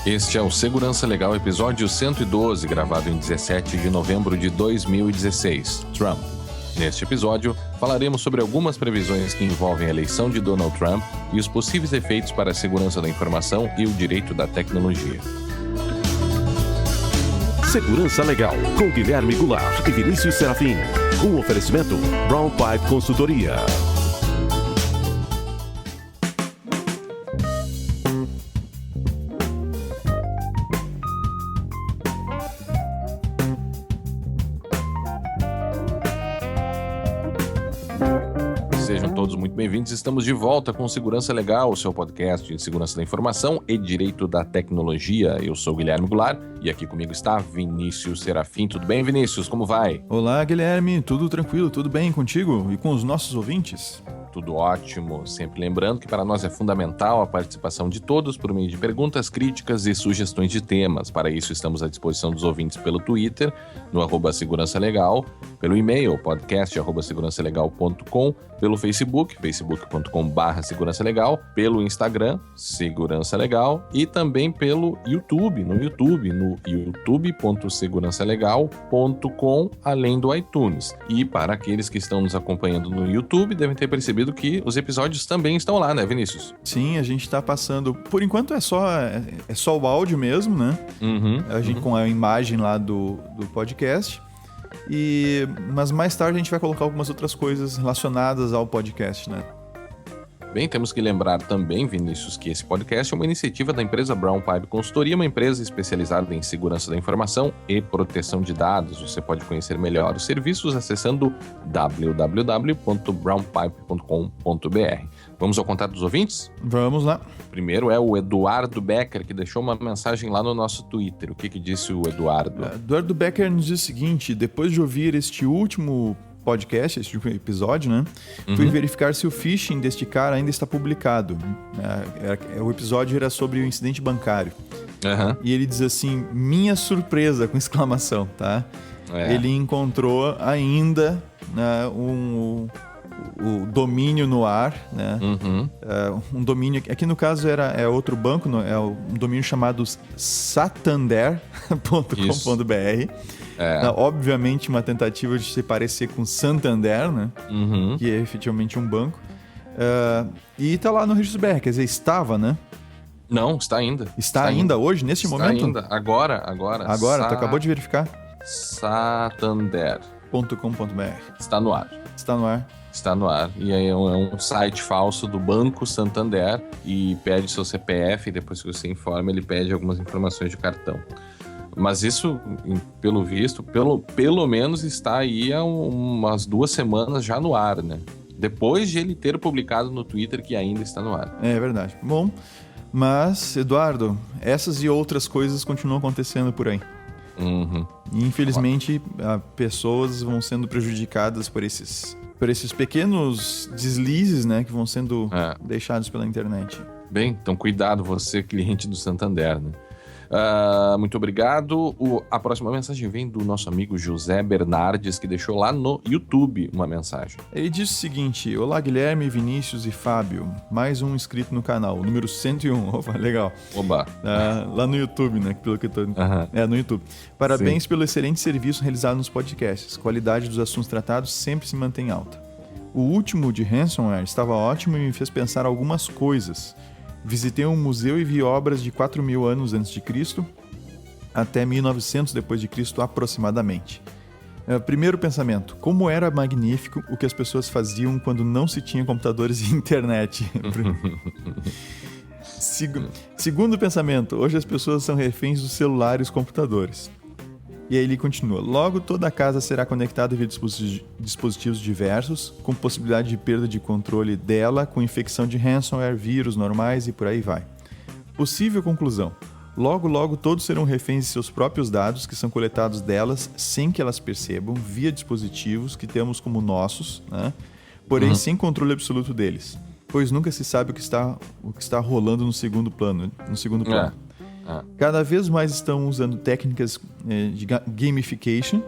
Este é o Segurança Legal, episódio 112, gravado em 17 de novembro de 2016. Trump. Neste episódio, falaremos sobre algumas previsões que envolvem a eleição de Donald Trump e os possíveis efeitos para a segurança da informação e o direito da tecnologia. Segurança Legal, com Guilherme Goulart e Vinícius Serafim. Um oferecimento Brown Pipe Consultoria. Sejam todos muito bem-vindos. Estamos de volta com Segurança Legal, o seu podcast de segurança da informação e direito da tecnologia. Eu sou o Guilherme Goulart e aqui comigo está Vinícius Serafim. Tudo bem, Vinícius? Como vai? Olá, Guilherme. Tudo tranquilo? Tudo bem contigo e com os nossos ouvintes? Tudo ótimo. Sempre lembrando que para nós é fundamental a participação de todos por meio de perguntas, críticas e sugestões de temas. Para isso, estamos à disposição dos ouvintes pelo Twitter, no @segurançalegal, pelo e-mail, podcast@segurançalegal.com, pelo Facebook, facebook.com/segurançalegal, pelo Instagram, Segurança Legal, e também pelo YouTube, no youtube.segurançalegal.com, além do iTunes. E para aqueles que estão nos acompanhando no YouTube, devem ter percebido que os episódios também estão lá, né, Vinícius? Sim, a gente está passando... Por enquanto é só o áudio mesmo, né? A gente com a imagem lá do podcast. Mas mais tarde a gente vai colocar algumas outras coisas relacionadas ao podcast, né? Bem, temos que lembrar também, Vinícius, que esse podcast é uma iniciativa da empresa Brown Pipe Consultoria, uma empresa especializada em segurança da informação e proteção de dados. Você pode conhecer melhor os serviços acessando www.brownpipe.com.br. Vamos ao contato dos ouvintes? Vamos lá. Primeiro é o Eduardo Becker, que deixou uma mensagem lá no nosso Twitter. O que disse o Eduardo? Eduardo Becker nos diz o seguinte: depois de ouvir este último podcast, este último episódio, né? Fui verificar se o phishing deste cara ainda está publicado. O episódio era sobre o incidente bancário. E ele diz assim, minha surpresa, com exclamação, tá? Ele encontrou ainda o domínio no ar, né? Um domínio, aqui no caso é outro banco, é um domínio chamado Santander.com.br. Obviamente uma tentativa de se parecer com Santander, né? Que é efetivamente um banco. E tá lá no registro BR, quer dizer, estava, né? Não, está ainda. Está ainda hoje, neste momento? Está ainda, agora. Tu acabou de verificar? Santander.com.br. Está no ar. Está no ar. E aí é um site falso do Banco Santander e pede seu CPF, e depois que você informa, ele pede algumas informações de cartão. Mas isso, pelo visto, pelo menos está aí há umas 2 semanas já no ar, né? Depois de ele ter publicado no Twitter que ainda está no ar. É verdade. Bom, mas, Eduardo, essas e outras coisas continuam acontecendo por aí. E, infelizmente, pessoas vão sendo prejudicadas por esses pequenos deslizes, né, que vão sendo deixados pela internet. Bem, então cuidado você, cliente do Santander, né? Muito obrigado. A próxima mensagem vem do nosso amigo José Bernardes, que deixou lá no YouTube uma mensagem. Ele diz o seguinte: olá, Guilherme, Vinícius e Fábio. Mais um inscrito no canal, número 101. Opa, legal. Oba. Lá no YouTube, né? Pelo que eu tô... no YouTube. Parabéns pelo excelente serviço realizado nos podcasts. Qualidade dos assuntos tratados sempre se mantém alta. O último de ransomware estava ótimo e me fez pensar algumas coisas. Visitei um museu e vi obras de 4.000 anos antes de Cristo até 1900 depois de Cristo aproximadamente. Primeiro pensamento: como era magnífico o que as pessoas faziam quando não se tinha computadores e internet. Segundo pensamento: hoje as pessoas são reféns dos celulares e computadores. E aí ele continua: logo toda a casa será conectada via dispositivos diversos, com possibilidade de perda de controle dela, com infecção de ransomware, vírus normais e por aí vai. Possível conclusão: logo todos serão reféns de seus próprios dados, que são coletados delas sem que elas percebam, via dispositivos que temos como nossos, né? Porém sem controle absoluto deles, pois nunca se sabe o que está rolando no segundo plano. Cada vez mais estão usando técnicas de gamification,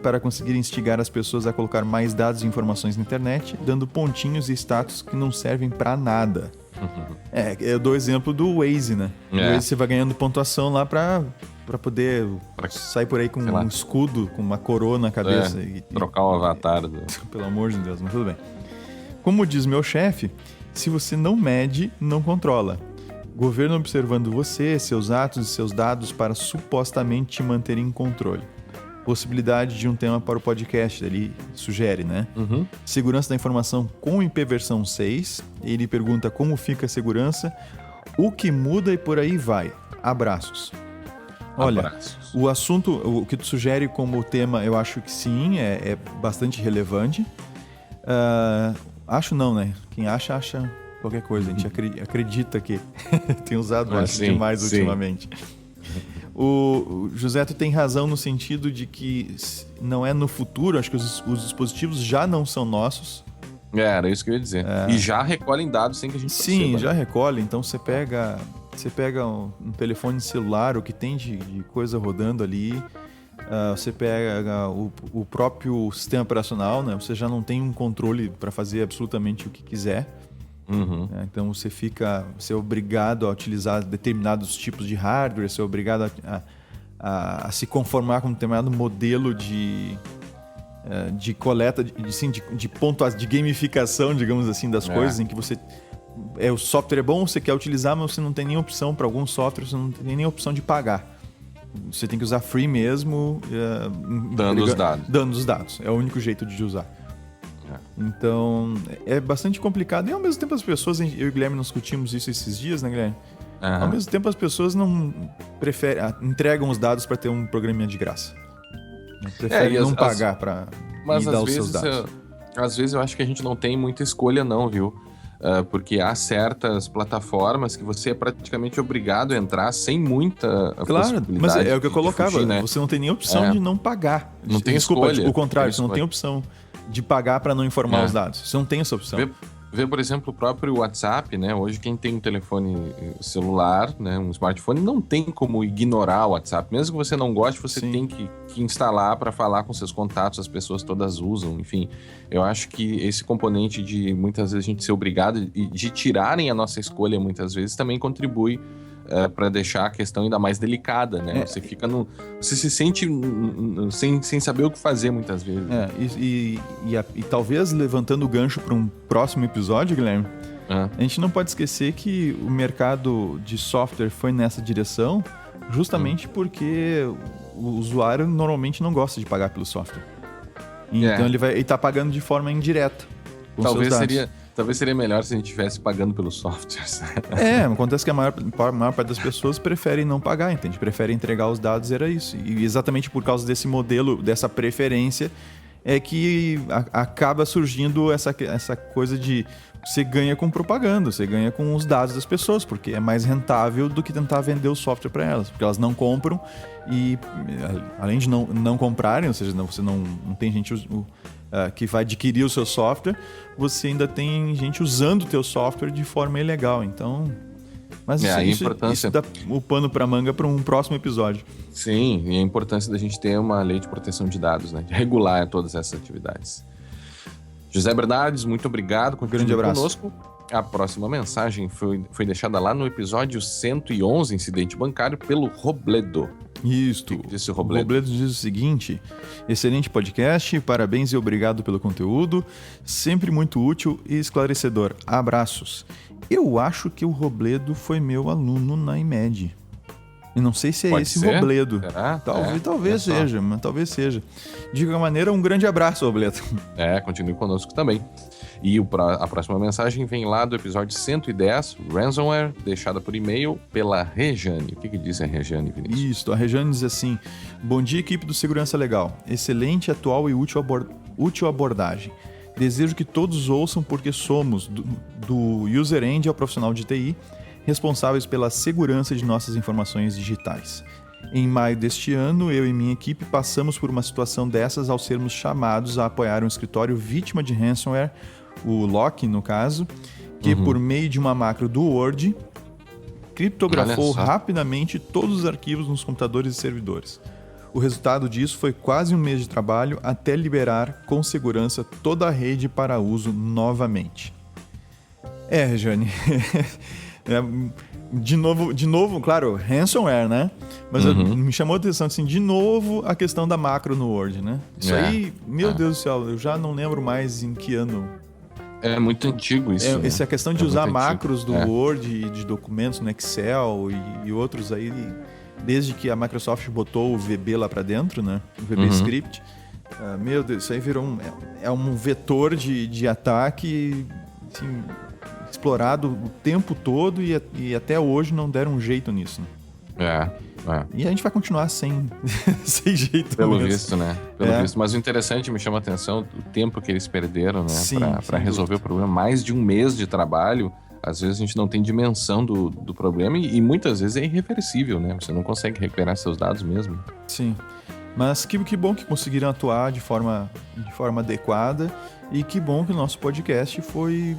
para conseguir instigar as pessoas a colocar mais dados e informações na internet, dando pontinhos e status que não servem para nada. Eu dou o exemplo do Waze, né? O Waze você vai ganhando pontuação lá pra poder sair por aí com um escudo, com uma coroa na cabeça. Trocar o avatar. Pelo amor de Deus, mas tudo bem. Como diz meu chefe, se você não mede, não controla. Governo observando você, seus atos e seus dados para supostamente te manter em controle. Possibilidade de um tema para o podcast, ele sugere, né? Segurança da informação com IP versão 6. Ele pergunta como fica a segurança, o que muda e por aí vai. Abraços. Olha, o assunto, o que tu sugere como tema, eu acho que sim, é bastante relevante. Acho não, né? Quem acha qualquer coisa. A gente acredita que tem usado demais ultimamente. O José, tu tem razão no sentido de que não é no futuro, acho que os dispositivos já não são nossos. Era isso que eu ia dizer. E já recolhem dados sem que a gente perceba. Sim, já recolhem. Então você pega um telefone celular, o que tem de coisa rodando ali, você pega o próprio sistema operacional, né? Você já não tem um controle para fazer absolutamente o que quiser. Então você é obrigado a utilizar determinados tipos de hardware, você é obrigado a se conformar com um determinado modelo de coleta, de pontos de gamificação, digamos assim, das coisas, em que você o software é bom, você quer utilizar, mas você não tem nenhuma opção para algum software, você não tem nenhuma opção de pagar. Você tem que usar free mesmo, dando os dados. É o único jeito de usar. Então, é bastante complicado. E ao mesmo tempo as pessoas, eu e o Guilherme nós discutimos isso esses dias, né, Guilherme? Ao mesmo tempo as pessoas não entregam os dados para ter um programinha de graça. Preferem não pagar para dar os seus dados. Às vezes eu acho que a gente não tem muita escolha não, viu? Porque há certas plataformas que você é praticamente obrigado a entrar sem muita possibilidade. Mas é o que eu colocava, fugir, né? Você não tem nem opção de não pagar. Não tem escolha. O contrário, você não tem opção de pagar para não informar os dados. Você não tem essa opção. Vê, por exemplo, o próprio WhatsApp, né? Hoje quem tem um telefone celular, né, um smartphone, não tem como ignorar o WhatsApp. Mesmo que você não goste, você tem que instalar para falar com seus contatos, as pessoas todas usam, enfim. Eu acho que esse componente de muitas vezes a gente ser obrigado e de tirarem a nossa escolha muitas vezes também contribui para deixar a questão ainda mais delicada, né? Você fica você se sente sem saber o que fazer muitas vezes. E talvez levantando o gancho para um próximo episódio, Guilherme, a gente não pode esquecer que o mercado de software foi nessa direção justamente porque o usuário normalmente não gosta de pagar pelo software. Então ele está pagando de forma indireta com seus dados. Talvez seria melhor se a gente estivesse pagando pelos softwares. Acontece que a maior parte das pessoas preferem não pagar, entende? Preferem entregar os dados, era isso. E exatamente por causa desse modelo, dessa preferência, é que acaba surgindo essa coisa de você ganha com propaganda, você ganha com os dados das pessoas, porque é mais rentável do que tentar vender o software para elas, porque elas não compram e, além de não comprarem, ou seja, você não tem gente que vai adquirir o seu software, você ainda tem gente usando o teu software de forma ilegal. Então, mas isso dá o pano para manga para um próximo episódio. Sim, e a importância da gente ter uma lei de proteção de dados, né? De regular todas essas atividades. José Bernardes, muito obrigado. Um grande abraço. Conosco. A próxima mensagem foi deixada lá no episódio 111, Incidente Bancário, pelo Robledo. Isto. O que disse o Robledo? O Robledo diz o seguinte: excelente podcast, parabéns e obrigado pelo conteúdo, sempre muito útil e esclarecedor. Abraços. Eu acho que o Robledo foi meu aluno na IMED. E não sei se é esse Robledo. Será? Talvez seja, mas talvez seja. De qualquer maneira, um grande abraço, Robledo. Continue conosco também. E a próxima mensagem vem lá do episódio 110, Ransomware, deixada por e-mail pela Rejane. O que diz a Rejane, Vinícius? Isso, a Rejane diz assim: bom dia, equipe do Segurança Legal. Excelente, atual e útil abordagem. Desejo que todos ouçam porque somos, do user end ao profissional de TI, responsáveis pela segurança de nossas informações digitais. Em maio deste ano, eu e minha equipe passamos por uma situação dessas ao sermos chamados a apoiar um escritório vítima de ransomware, o Loki no caso, que por meio de uma macro do Word, criptografou rapidamente todos os arquivos nos computadores e servidores. O resultado disso foi quase um mês de trabalho até liberar com segurança toda a rede para uso novamente. Rejane. De novo, claro, ransomware, né? Mas me chamou a atenção, assim, de novo, a questão da macro no Word, né? Isso aí, meu Deus do céu, eu já não lembro mais em que ano. É muito antigo isso. Essa é a questão de usar macros do Word e de documentos no Excel e outros aí, desde que a Microsoft botou o VB lá pra dentro, né? O VB Script. Meu Deus, isso aí virou um vetor de ataque, assim, explorado o tempo todo e até hoje não deram um jeito nisso, né? E a gente vai continuar sem jeito Pelo mesmo. visto, né? Pelo visto. Mas o interessante, me chama a atenção, o tempo que eles perderam, né? Pra resolver o problema. Mais de um mês de trabalho, às vezes a gente não tem dimensão do problema e muitas vezes é irreversível, né? Você não consegue recuperar seus dados mesmo. Sim. Mas que bom que conseguiram atuar de forma adequada e que bom que o nosso podcast foi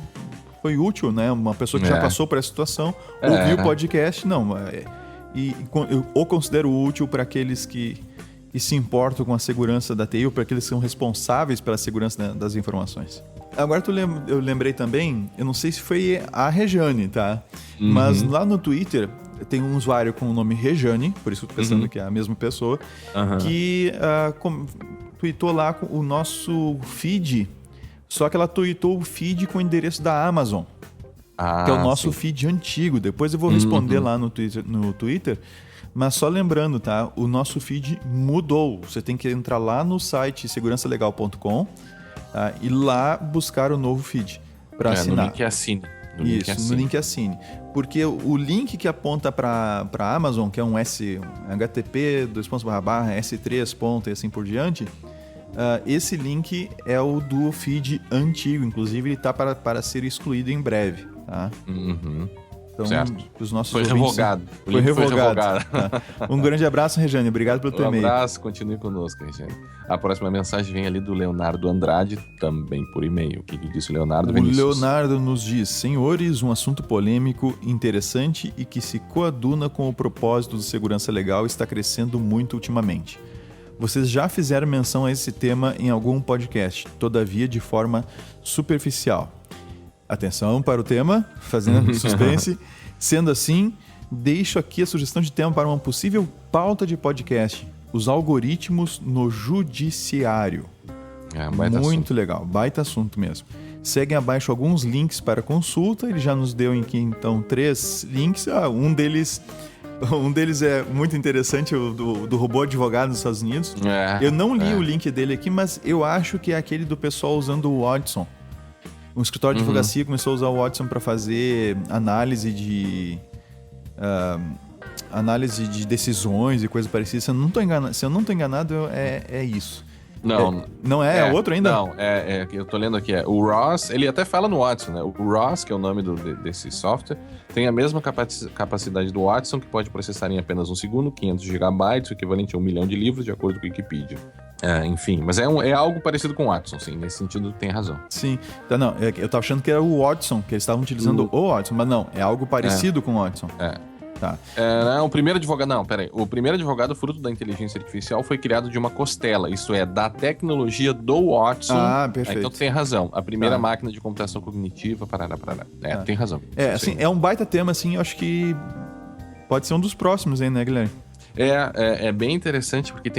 útil, né? Uma pessoa que já passou por essa situação, ouviu o podcast, e eu o considero útil para aqueles que se importam com a segurança da TI ou para aqueles que são responsáveis pela segurança das informações. Agora eu lembrei também, eu não sei se foi a Rejane, tá? Mas lá no Twitter tem um usuário com o nome Rejane, por isso eu tô pensando que é a mesma pessoa, que tweetou lá o nosso feed, só que ela tweetou o feed com o endereço da Amazon. Que é o nosso feed antigo. Depois eu vou responder lá no Twitter. Mas só lembrando, tá? O nosso feed mudou. Você tem que entrar lá no site segurançalegal.com, tá? E lá buscar o novo feed para assinar. No link assine. No link assine. Porque o link que aponta para a Amazon, que é um HTTP, S3, e assim por diante, esse link é o do feed antigo. Inclusive, ele está para ser excluído em breve. Tá? Então, os nossos foi revogado. Foi revogado. Tá? Um grande abraço, Rejane. Obrigado pelo teu e-mail. Um abraço, continue conosco, Rejane. A próxima mensagem vem ali do Leonardo Andrade, também por e-mail. O que disse o Leonardo Vinícius? O Leonardo nos diz: senhores, um assunto polêmico, interessante e que se coaduna com o propósito de segurança legal está crescendo muito ultimamente. Vocês já fizeram menção a esse tema em algum podcast, todavia de forma superficial. Atenção para o tema, fazendo suspense. Sendo assim, deixo aqui a sugestão de tema para uma possível pauta de podcast: os algoritmos no judiciário. Muito assunto. Legal, baita assunto mesmo. Seguem abaixo alguns links para consulta. Ele já nos deu aqui então 3 links. Um deles é muito interessante, o do robô advogado nos Estados Unidos. Eu não li o link dele aqui, mas eu acho que é aquele do pessoal usando o Watson. Um escritório de advocacia começou a usar o Watson para fazer análise de decisões e coisas parecidas. Se eu não estou enganado, é isso. Não é outro ainda? Não, eu tô lendo aqui. O ROS, ele até fala no Watson, né? O ROS, que é o nome desse software, tem a mesma capacidade do Watson, que pode processar em apenas 1 segundo, 500 GB, o equivalente a 1 milhão de livros, de acordo com o Wikipedia. Enfim, mas é algo parecido com o Watson, sim. Nesse sentido, tem razão. Sim. Então, não, eu tava achando que era o Watson, que eles estavam utilizando o Watson, mas não, é algo parecido com o Watson. Tá. O primeiro advogado... Não, peraí. O primeiro advogado, fruto da inteligência artificial, foi criado de uma costela. Isso é, da tecnologia do Watson. Perfeito. Então tem razão. A primeira máquina de computação cognitiva, parará. Tem razão. É um baita tema, assim, eu acho que pode ser um dos próximos aí, né, Guilherme? É bem interessante porque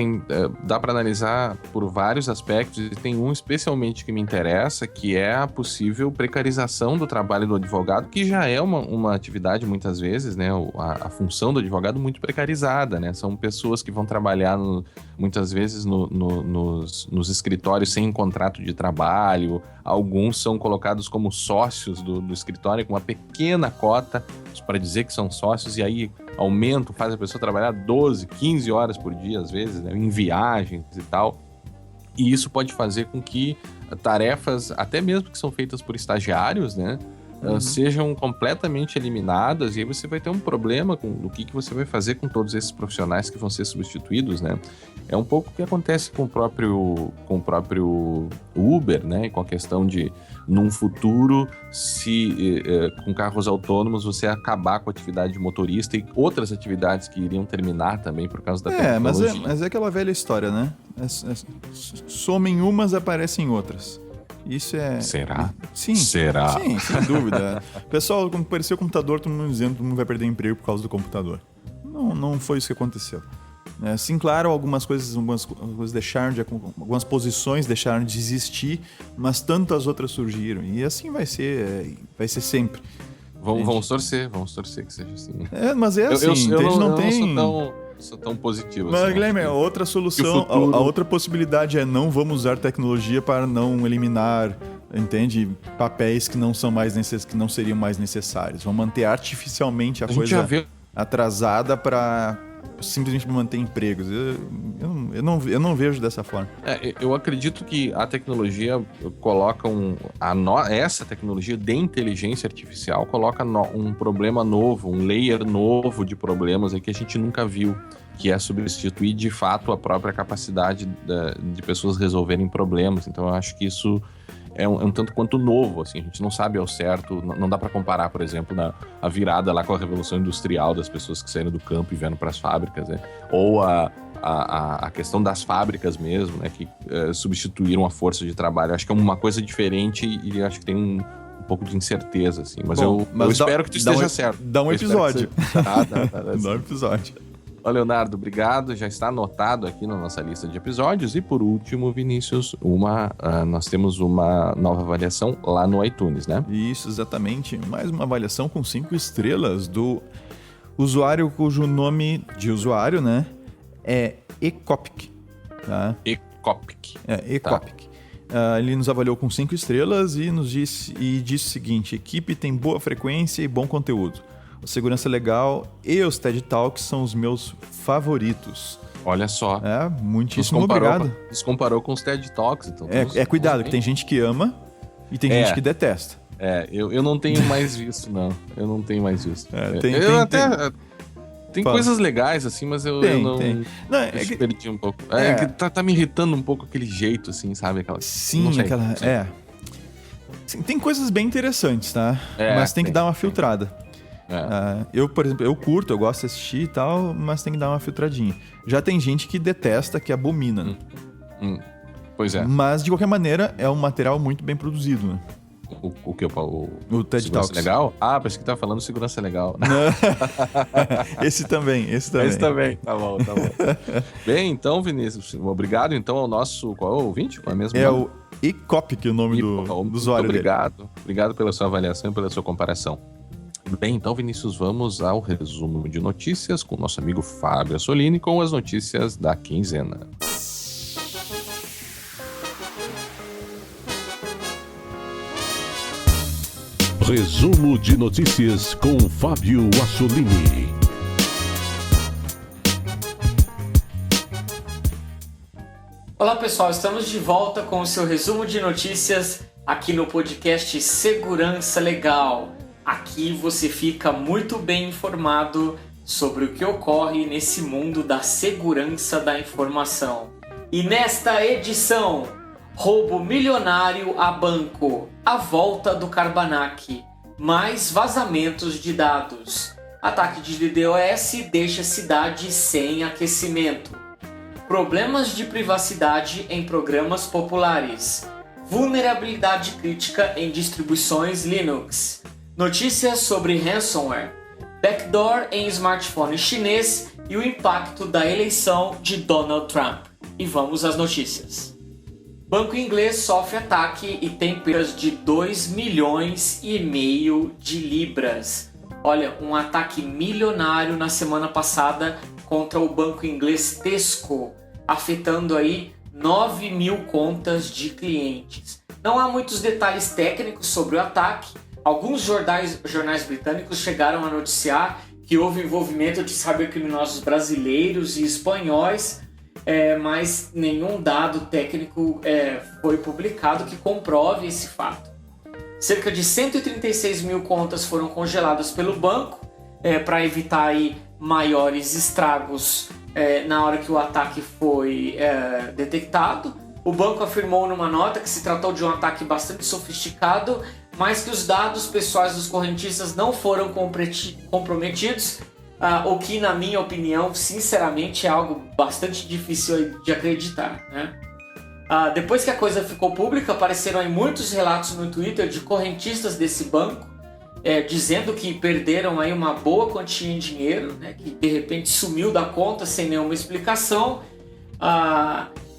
dá para analisar por vários aspectos e tem um especialmente que me interessa, que é a possível precarização do trabalho do advogado, que já é uma atividade muitas vezes, né? A função do advogado muito precarizada, né? São pessoas que vão trabalhar muitas vezes nos escritórios sem contrato de trabalho. Alguns são colocados como sócios do escritório com uma pequena cota para dizer que são sócios, e aí faz a pessoa trabalhar 12, 15 horas por dia, às vezes, né, em viagens e tal. E isso pode fazer com que tarefas, até mesmo que são feitas por estagiários, né, sejam completamente eliminadas, e aí você vai ter um problema com o que você vai fazer com todos esses profissionais que vão ser substituídos, né? É um pouco o que acontece com o próprio Uber, né? Com a questão de, num futuro, se com carros autônomos você acabar com a atividade de motorista e outras atividades que iriam terminar também por causa da tecnologia. Mas é aquela velha história, né? Somem umas, aparecem outras. Isso é... Será? Sim. Será? Sim, sem dúvida. Pessoal, quando apareceu o computador, todo mundo dizendo que todo mundo vai perder emprego por causa do computador. Não foi isso que aconteceu. Sim, claro, algumas posições deixaram de existir, mas tantas outras surgiram. E assim vai ser sempre. Vamos torcer que seja assim. Mas é assim, eu não tem... sou tão positivo. Mas, assim, Guilherme, a outra solução, futuro... a outra possibilidade é não vamos usar tecnologia para não eliminar, entende? Papéis que não seriam mais necessários. Vamos manter artificialmente a coisa atrasada para simplesmente manter empregos. Eu não vejo dessa forma. Eu acredito que a tecnologia coloca essa tecnologia de inteligência artificial coloca um problema novo, um layer novo de problemas aí que a gente nunca viu, que é substituir de fato a própria capacidade de pessoas resolverem problemas. Então eu acho que isso é um tanto quanto novo, assim, a gente não sabe ao certo, não dá para comparar, por exemplo, a virada lá com a Revolução Industrial das pessoas que saíram do campo e vieram para as fábricas, né? Ou a questão das fábricas mesmo, né? Que substituíram a força de trabalho. Acho que é uma coisa diferente e acho que tem um pouco de incerteza, assim. Mas eu espero que tu esteja certo. Dá um episódio. Dá um episódio. Ó, Leonardo, obrigado. Já está anotado aqui na nossa lista de episódios. E por último, Vinícius, nós temos uma nova avaliação lá no iTunes, né? Isso, exatamente. Mais uma avaliação com 5 estrelas do usuário cujo nome de usuário, né, é Ecopic. Tá? Ecopic. Ecopic. Tá. Ele nos avaliou com 5 estrelas e disse o seguinte: equipe tem boa frequência e bom conteúdo. O Segurança Legal e os TED Talks são os meus favoritos. Olha só. Muitíssimo obrigado. Comparou com os TED Talks, então. Cuidado, que tem gente que ama e tem gente que detesta. Eu não tenho mais visto, não. Eu não tenho mais visto. Tem coisas legais, assim, mas eu não perdi um pouco. Tá me irritando um pouco aquele jeito, assim, sabe? Sim, tem coisas bem interessantes, tá? Mas tem que dar uma filtrada. Eu, por exemplo, eu gosto de assistir e tal, mas tem que dar uma filtradinha. Já tem gente que detesta, que abomina. Pois é. Mas, de qualquer maneira, é um material muito bem produzido, né? O que eu falo? O TED Segurança Talks. Legal? Pensei que tava falando Segurança Legal. Esse também. Tá bom. Bem, então, Vinícius, obrigado então ao nosso... Qual é o ouvinte? Qual é mesmo? O Ecopic, o nome do usuário dele. Obrigado pela sua avaliação e pela sua comparação. Bem, então, Vinícius, vamos ao resumo de notícias com o nosso amigo Fábio Assolini com as notícias da quinzena. Resumo de notícias com Fábio Assolini. Olá pessoal, estamos de volta com o seu resumo de notícias aqui no podcast Segurança Legal. Aqui você fica muito bem informado sobre o que ocorre nesse mundo da segurança da informação. E nesta edição, roubo milionário a banco, a volta do Carbanak, mais vazamentos de dados, ataque de DDoS deixa cidade sem aquecimento, problemas de privacidade em programas populares, vulnerabilidade crítica em distribuições Linux, notícias sobre ransomware, backdoor em smartphone chinês e o impacto da eleição de Donald Trump. E vamos às notícias. Banco inglês sofre ataque e tem perdas de 2,5 milhões de libras. Olha, um ataque milionário na semana passada contra o banco inglês Tesco, afetando aí 9 mil contas de clientes. Não há muitos detalhes técnicos sobre o ataque. Alguns jornais britânicos chegaram a noticiar que houve envolvimento de cybercriminosos brasileiros e espanhóis, mas nenhum dado técnico foi publicado que comprove esse fato. Cerca de 136 mil contas foram congeladas pelo banco para evitar aí maiores estragos na hora que o ataque foi detectado. O banco afirmou numa nota que se tratou de um ataque bastante sofisticado, mas que os dados pessoais dos correntistas não foram comprometidos, o que, na minha opinião, sinceramente, é algo bastante difícil de acreditar, né? Depois que a coisa ficou pública, apareceram aí muitos relatos no Twitter de correntistas desse banco, dizendo que perderam aí uma boa quantia em dinheiro, né, que de repente sumiu da conta sem nenhuma explicação.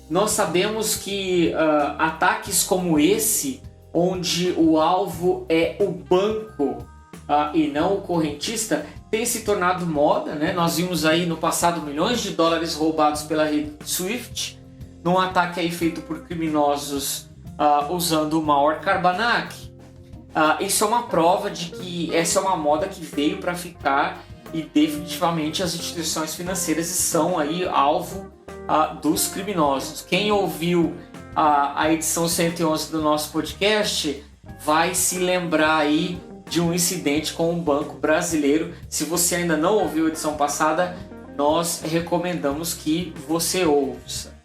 Nós sabemos que ataques como esse, onde o alvo é o banco e não o correntista, tem se tornado moda, né? Nós vimos aí no passado milhões de dólares roubados pela rede Swift, num ataque aí feito por criminosos usando o malware Carbanak. Isso é uma prova de que essa é uma moda que veio para ficar e definitivamente as instituições financeiras são aí alvo dos criminosos. Quem ouviu a edição 111 do nosso podcast vai se lembrar aí de um incidente com um banco brasileiro. Se você ainda não ouviu a edição passada, nós recomendamos que você ouça.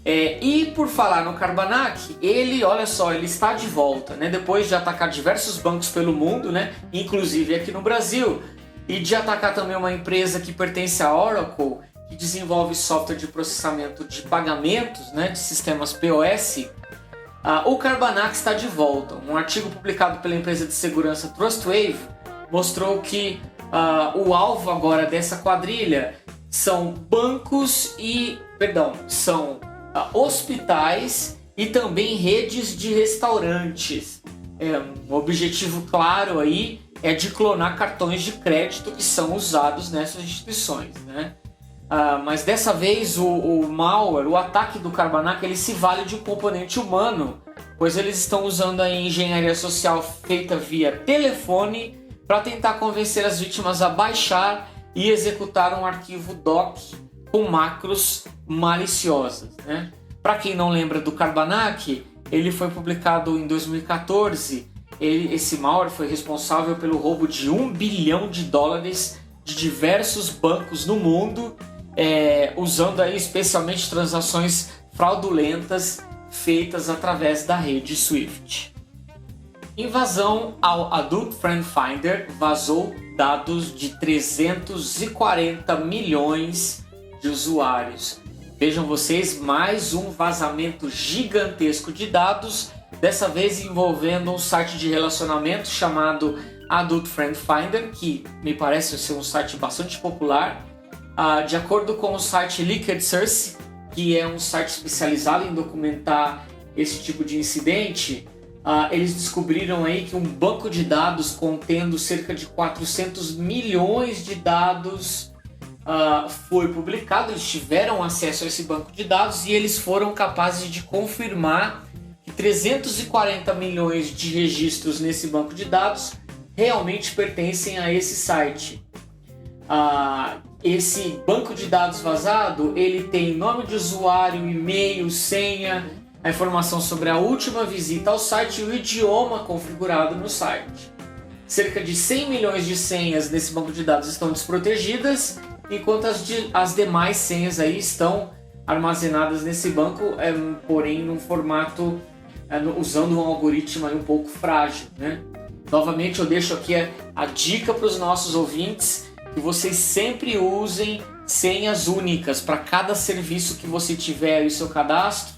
E por falar no Carbanak, olha só, ele está de volta, né? Depois de atacar diversos bancos pelo mundo, né? Inclusive aqui no Brasil, e de atacar também uma empresa que pertence à Oracle, que desenvolve software de processamento de pagamentos, né? De sistemas POS. O Carbanak está de volta. Um artigo publicado pela empresa de segurança Trustwave mostrou que o alvo agora dessa quadrilha são são hospitais e também redes de restaurantes. Um objetivo claro aí é de clonar cartões de crédito que são usados nessas instituições, né? Mas dessa vez o malware, o ataque do Carbanak, ele se vale de um componente humano, pois eles estão usando a engenharia social feita via telefone para tentar convencer as vítimas a baixar e executar um arquivo doc com macros maliciosas, né? Para quem não lembra do Carbanak, ele foi publicado em 2014. Esse malware foi responsável pelo roubo de $1 bilhão de diversos bancos no mundo, usando aí especialmente transações fraudulentas feitas através da rede Swift. Invasão ao Adult Friend Finder vazou dados de 340 milhões de usuários. Vejam vocês, mais um vazamento gigantesco de dados, dessa vez envolvendo um site de relacionamento chamado Adult Friend Finder, que me parece ser um site bastante popular. De acordo com o site Liquid Source, que é um site especializado em documentar esse tipo de incidente, eles descobriram aí que um banco de dados contendo cerca de 400 milhões de dados foi publicado. Eles tiveram acesso a esse banco de dados e eles foram capazes de confirmar que 340 milhões de registros nesse banco de dados realmente pertencem a esse site. Esse banco de dados vazado, ele tem nome de usuário, e-mail, senha, a informação sobre a última visita ao site e o idioma configurado no site. Cerca de 100 milhões de senhas nesse banco de dados estão desprotegidas, enquanto as demais senhas aí estão armazenadas nesse banco, porém num formato, usando um algoritmo aí um pouco frágil, né? Novamente eu deixo aqui a dica para os nossos ouvintes, que vocês sempre usem senhas únicas para cada serviço que você tiver aí no seu cadastro,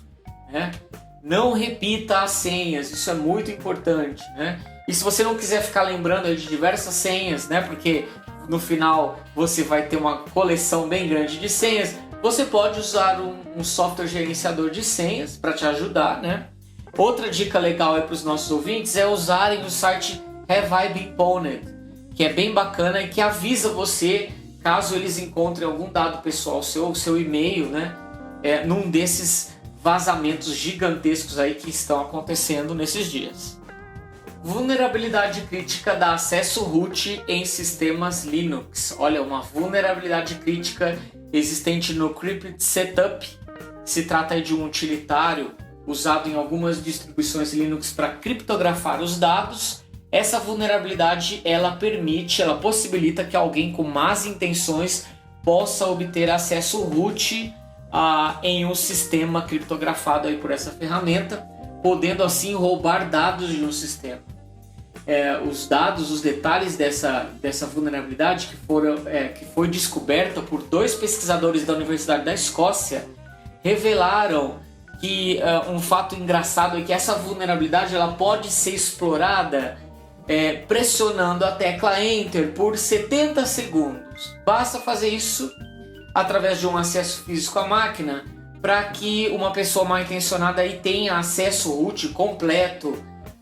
né? Não repita as senhas, isso é muito importante, né? E se você não quiser ficar lembrando de diversas senhas, né? Porque no final você vai ter uma coleção bem grande de senhas, você pode usar um software gerenciador de senhas para te ajudar, né? Outra dica legal para os nossos ouvintes é usarem o site Have I Been Pwned, que é bem bacana e que avisa você caso eles encontrem algum dado pessoal seu e-mail, né? Num desses vazamentos gigantescos aí que estão acontecendo nesses dias. Vulnerabilidade crítica dá acesso root em sistemas Linux. Olha, uma vulnerabilidade crítica existente no Crypted Setup. Se trata de um utilitário usado em algumas distribuições Linux para criptografar os dados. Essa vulnerabilidade ela possibilita que alguém com más intenções possa obter acesso root em um sistema criptografado aí por essa ferramenta, podendo assim roubar dados de um sistema. Os detalhes dessa vulnerabilidade que foi descoberta por 2 pesquisadores da Universidade da Escócia revelaram que um fato engraçado é que essa vulnerabilidade ela pode ser explorada pressionando a tecla Enter por 70 segundos. Basta fazer isso através de um acesso físico à máquina para que uma pessoa mal intencionada aí tenha acesso root completo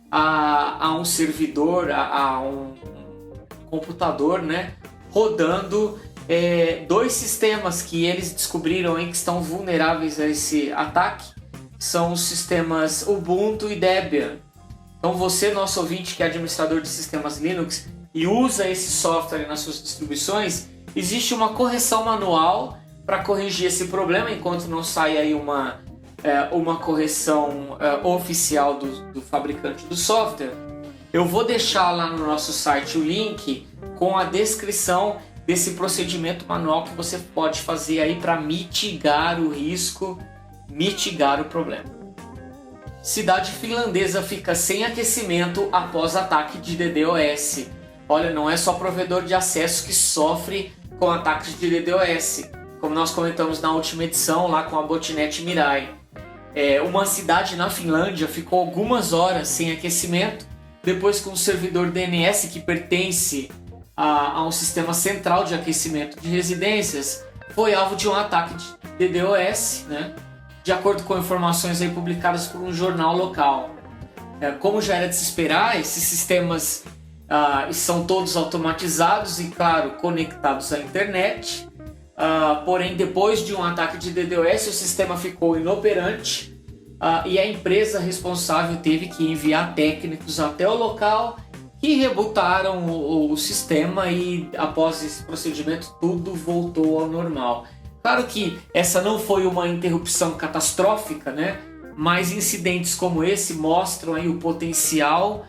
a um servidor, a um computador, né, rodando 2 sistemas que eles descobriram aí que estão vulneráveis a esse ataque. São os sistemas Ubuntu e Debian. Então você, nosso ouvinte que é administrador de sistemas Linux e usa esse software nas suas distribuições, existe uma correção manual para corrigir esse problema, enquanto não sai aí uma correção oficial do fabricante do software. Eu vou deixar lá no nosso site o link com a descrição desse procedimento manual que você pode fazer aí para mitigar o risco, mitigar o problema. Cidade finlandesa fica sem aquecimento após ataque de DDoS. Olha, não é só provedor de acesso que sofre com ataques de DDoS. Como nós comentamos na última edição, lá com a botnet Mirai. Uma cidade na Finlândia ficou algumas horas sem aquecimento, depois que um servidor DNS que pertence a um sistema central de aquecimento de residências foi alvo de um ataque de DDoS, né? De acordo com informações aí publicadas por um jornal local. Como já era de se esperar, esses sistemas são todos automatizados e, claro, conectados à internet. Porém, depois de um ataque de DDoS, o sistema ficou inoperante e a empresa responsável teve que enviar técnicos até o local que rebootaram o sistema e, após esse procedimento, tudo voltou ao normal. Claro que essa não foi uma interrupção catastrófica, né? Mas incidentes como esse mostram aí o potencial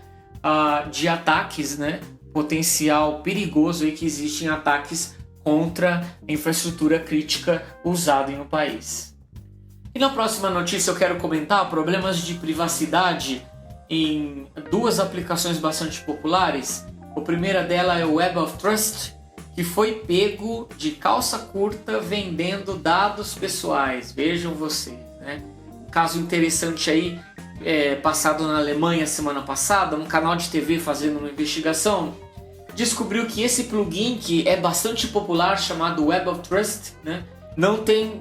de ataques, né? Potencial perigoso aí que existe em ataques contra a infraestrutura crítica usada em um país. E na próxima notícia eu quero comentar problemas de privacidade em 2 aplicações bastante populares. A primeira dela é o Web of Trust, que foi pego de calça curta vendendo dados pessoais. Vejam vocês, né? Caso interessante aí, passado na Alemanha semana passada, um canal de TV fazendo uma investigação descobriu que esse plugin, que é bastante popular, chamado Web of Trust, né?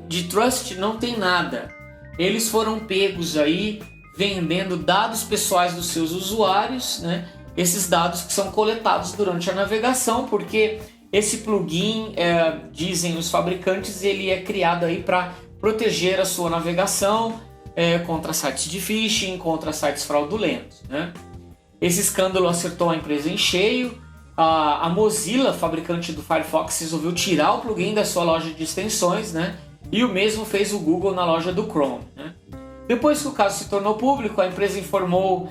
De trust não tem nada. Eles foram pegos aí vendendo dados pessoais dos seus usuários, né? Esses dados que são coletados durante a navegação, porque esse plugin, dizem os fabricantes, ele é criado aí para proteger a sua navegação contra sites de phishing, contra sites fraudulentos, né? Esse escândalo acertou a empresa em cheio. A Mozilla, fabricante do Firefox, resolveu tirar o plugin da sua loja de extensões, né? E o mesmo fez o Google na loja do Chrome, né? Depois que o caso se tornou público, a empresa informou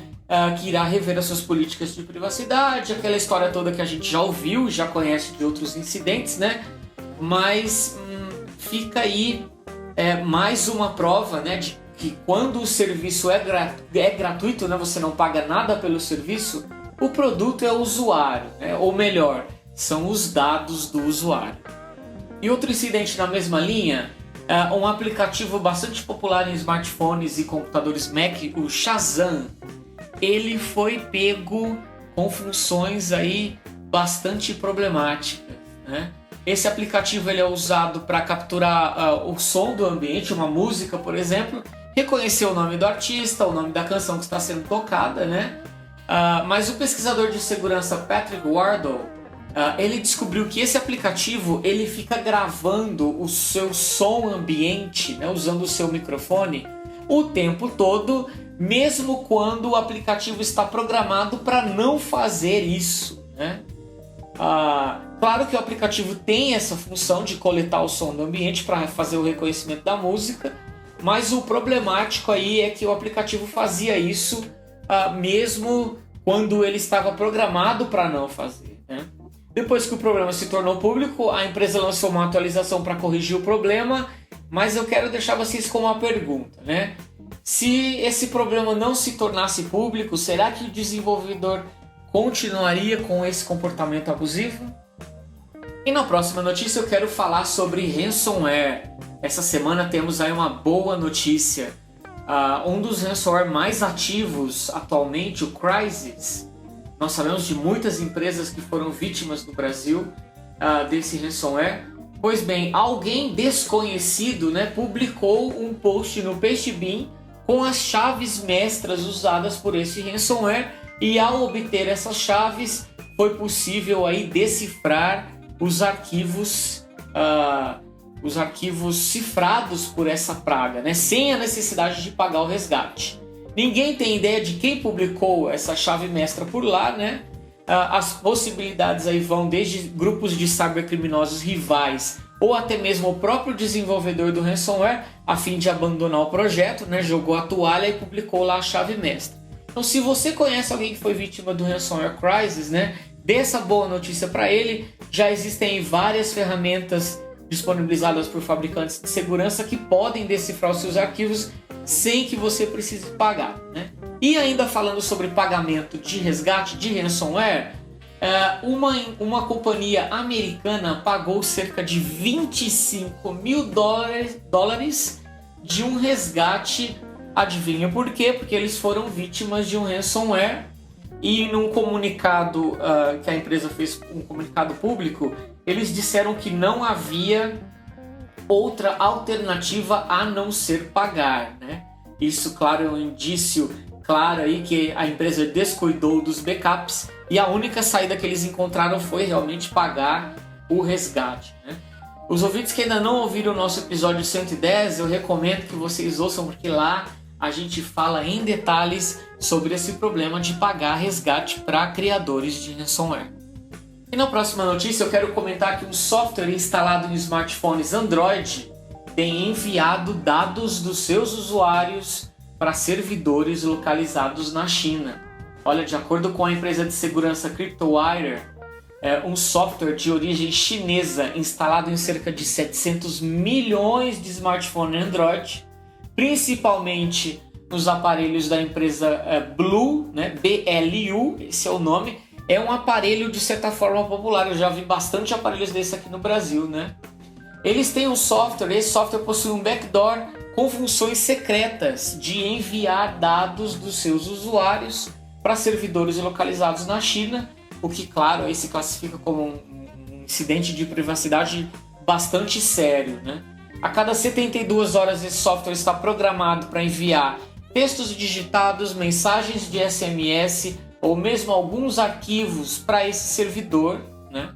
que irá rever as suas políticas de privacidade, aquela história toda que a gente já ouviu, já conhece de outros incidentes, né? Mas fica aí mais uma prova, né, de que quando o serviço é gratuito, né, você não paga nada pelo serviço, o produto é o usuário, né? Ou melhor, são os dados do usuário. E outro incidente na mesma linha, um aplicativo bastante popular em smartphones e computadores Mac, o Shazam, ele foi pego com funções aí bastante problemáticas, né? Esse aplicativo ele é usado para capturar o som do ambiente, uma música, por exemplo, reconhecer o nome do artista, o nome da canção que está sendo tocada, né? Mas o pesquisador de segurança Patrick Wardle, ele descobriu que esse aplicativo ele fica gravando o seu som ambiente, né, usando o seu microfone o tempo todo, mesmo quando o aplicativo está programado para não fazer isso, né? Claro que o aplicativo tem essa função de coletar o som do ambiente para fazer o reconhecimento da música, mas o problemático aí é que o aplicativo fazia isso mesmo quando ele estava programado para não fazer, né? Depois que o problema se tornou público, a empresa lançou uma atualização para corrigir o problema, mas eu quero deixar vocês com uma pergunta, né? Se esse problema não se tornasse público, será que o desenvolvedor continuaria com esse comportamento abusivo? E na próxima notícia eu quero falar sobre ransomware. Essa semana temos aí uma boa notícia. Um dos ransomware mais ativos atualmente, o Crysis. Nós sabemos de muitas empresas que foram vítimas no Brasil desse ransomware. Pois bem, alguém desconhecido, né, publicou um post no Pastebin com as chaves mestras usadas por esse ransomware, e ao obter essas chaves foi possível aí decifrar os arquivos cifrados por essa praga, né, sem a necessidade de pagar o resgate. Ninguém tem ideia de quem publicou essa chave mestra por lá, né? As possibilidades aí vão desde grupos de cybercriminosos rivais ou até mesmo o próprio desenvolvedor do ransomware, a fim de abandonar o projeto, né? Jogou a toalha e publicou lá a chave mestra. Então, se você conhece alguém que foi vítima do ransomware Crysis, né, dê essa boa notícia para ele. Já existem várias ferramentas disponibilizadas por fabricantes de segurança que podem decifrar os seus arquivos sem que você precise pagar, né? E ainda falando sobre pagamento de resgate de ransomware, uma companhia americana pagou cerca de $25 mil de um resgate. Adivinha por quê? Porque eles foram vítimas de um ransomware, e num comunicado que a empresa fez, um comunicado público, eles disseram que não havia outra alternativa a não ser pagar, né? Isso, claro, é um indício claro aí que a empresa descuidou dos backups, e a única saída que eles encontraram foi realmente pagar o resgate, né? Os ouvintes que ainda não ouviram o nosso episódio 110, eu recomendo que vocês ouçam, porque lá a gente fala em detalhes sobre esse problema de pagar resgate para criadores de ransomware. E na próxima notícia eu quero comentar que um software instalado em smartphones Android tem enviado dados dos seus usuários para servidores localizados na China. Olha, de acordo com a empresa de segurança CryptoWire, um software de origem chinesa instalado em cerca de 700 milhões de smartphones Android, principalmente nos aparelhos da empresa Blue, né? BLU, esse é o nome. É um aparelho de certa forma popular, eu já vi bastante aparelhos desse aqui no Brasil, né? Eles têm um software, esse software possui um backdoor com funções secretas de enviar dados dos seus usuários para servidores localizados na China, o que, claro, aí se classifica como um incidente de privacidade bastante sério, né? A cada 72 horas esse software está programado para enviar textos digitados, mensagens de SMS ou mesmo alguns arquivos para esse servidor, né?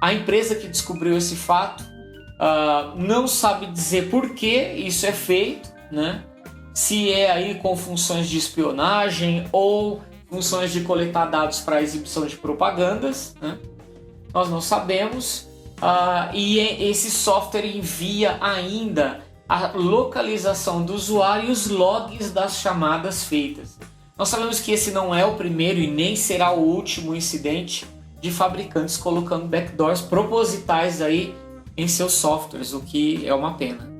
A empresa que descobriu esse fato não sabe dizer por que isso é feito, né? Se é aí com funções de espionagem ou funções de coletar dados para exibição de propagandas, né? Nós não sabemos. E esse software envia ainda a localização do usuário e os logs das chamadas feitas. Nós sabemos que esse não é o primeiro e nem será o último incidente de fabricantes colocando backdoors propositais aí em seus softwares, o que é uma pena.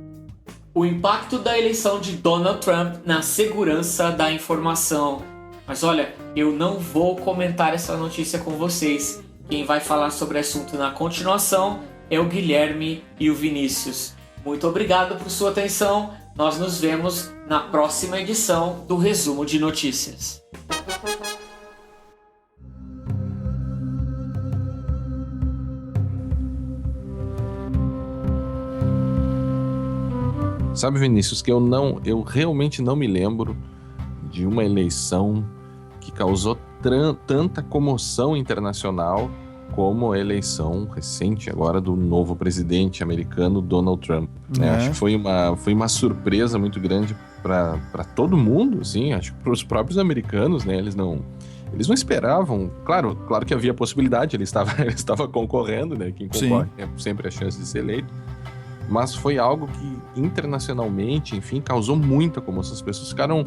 O impacto da eleição de Donald Trump na segurança da informação. Mas olha, eu não vou comentar essa notícia com vocês. Quem vai falar sobre o assunto na continuação é o Guilherme e o Vinícius. Muito obrigado por sua atenção. Nós nos vemos na próxima edição do Resumo de Notícias. Sabe, Vinícius, que eu realmente não me lembro de uma eleição que causou tanta comoção internacional como a eleição recente agora do novo presidente americano, Donald Trump. Acho que foi uma surpresa muito grande para todo mundo, assim, acho que para os próprios americanos, né? Eles não esperavam. Claro que havia possibilidade, ele estava concorrendo, né? Quem concorre é sempre a chance de ser eleito. Mas foi algo que internacionalmente, enfim, causou muita comoção. As pessoas ficaram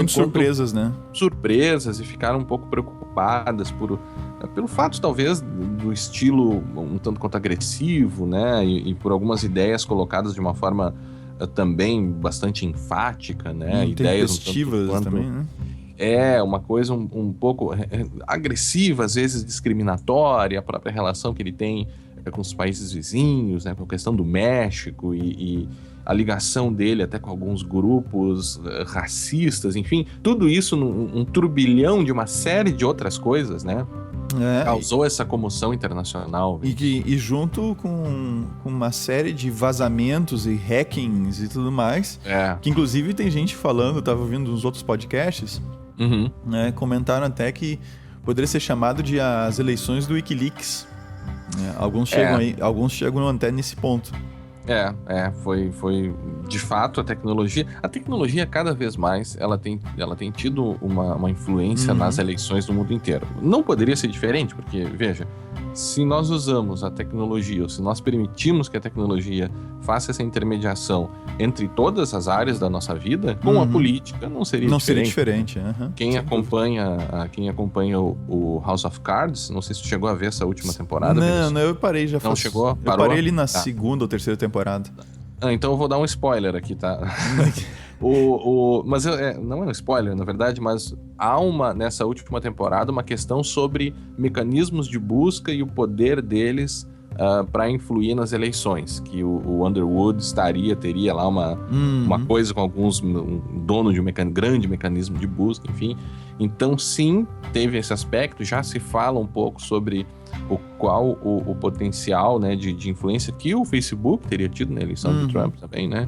surpresas, né? Surpresas, e ficaram um pouco preocupadas pelo fato, talvez, do estilo um tanto quanto agressivo, né? E por algumas ideias colocadas de uma forma também bastante enfática, né? Ideias quanto também, né? É, uma coisa um pouco agressiva, às vezes discriminatória, a própria relação que ele tem com os países vizinhos, né, com a questão do México e a ligação dele até com alguns grupos racistas, enfim, tudo isso num turbilhão de uma série de outras coisas, né? Causou essa comoção internacional. E junto com uma série de vazamentos e hackings e tudo mais, que inclusive tem gente falando, eu tava ouvindo nos outros podcasts, né, comentaram até que poderia ser chamado de as eleições do Wikileaks. Alguns chegam até nesse ponto. Foi de fato a tecnologia cada vez mais ela tem tido uma influência nas eleições do mundo inteiro. Não poderia ser diferente, porque, veja, se nós usamos a tecnologia, ou se nós permitimos que a tecnologia faça essa intermediação entre todas as áreas da nossa vida, com a política não seria diferente. Quem acompanha o House of Cards, não sei se tu chegou a ver essa última temporada. Não, eu parei já. Não chegou? Parou? Eu parei ali na segunda ou terceira temporada. Então eu vou dar um spoiler aqui, tá? Mas não é um spoiler, na verdade, mas há nessa última temporada uma questão sobre mecanismos de busca e o poder deles para influir nas eleições, que o Underwood teria lá uma coisa com um dono de grande mecanismo de busca, enfim. Então sim, teve esse aspecto, já se fala um pouco sobre o potencial, né, de influência que o Facebook teria tido na eleição de Trump também, né?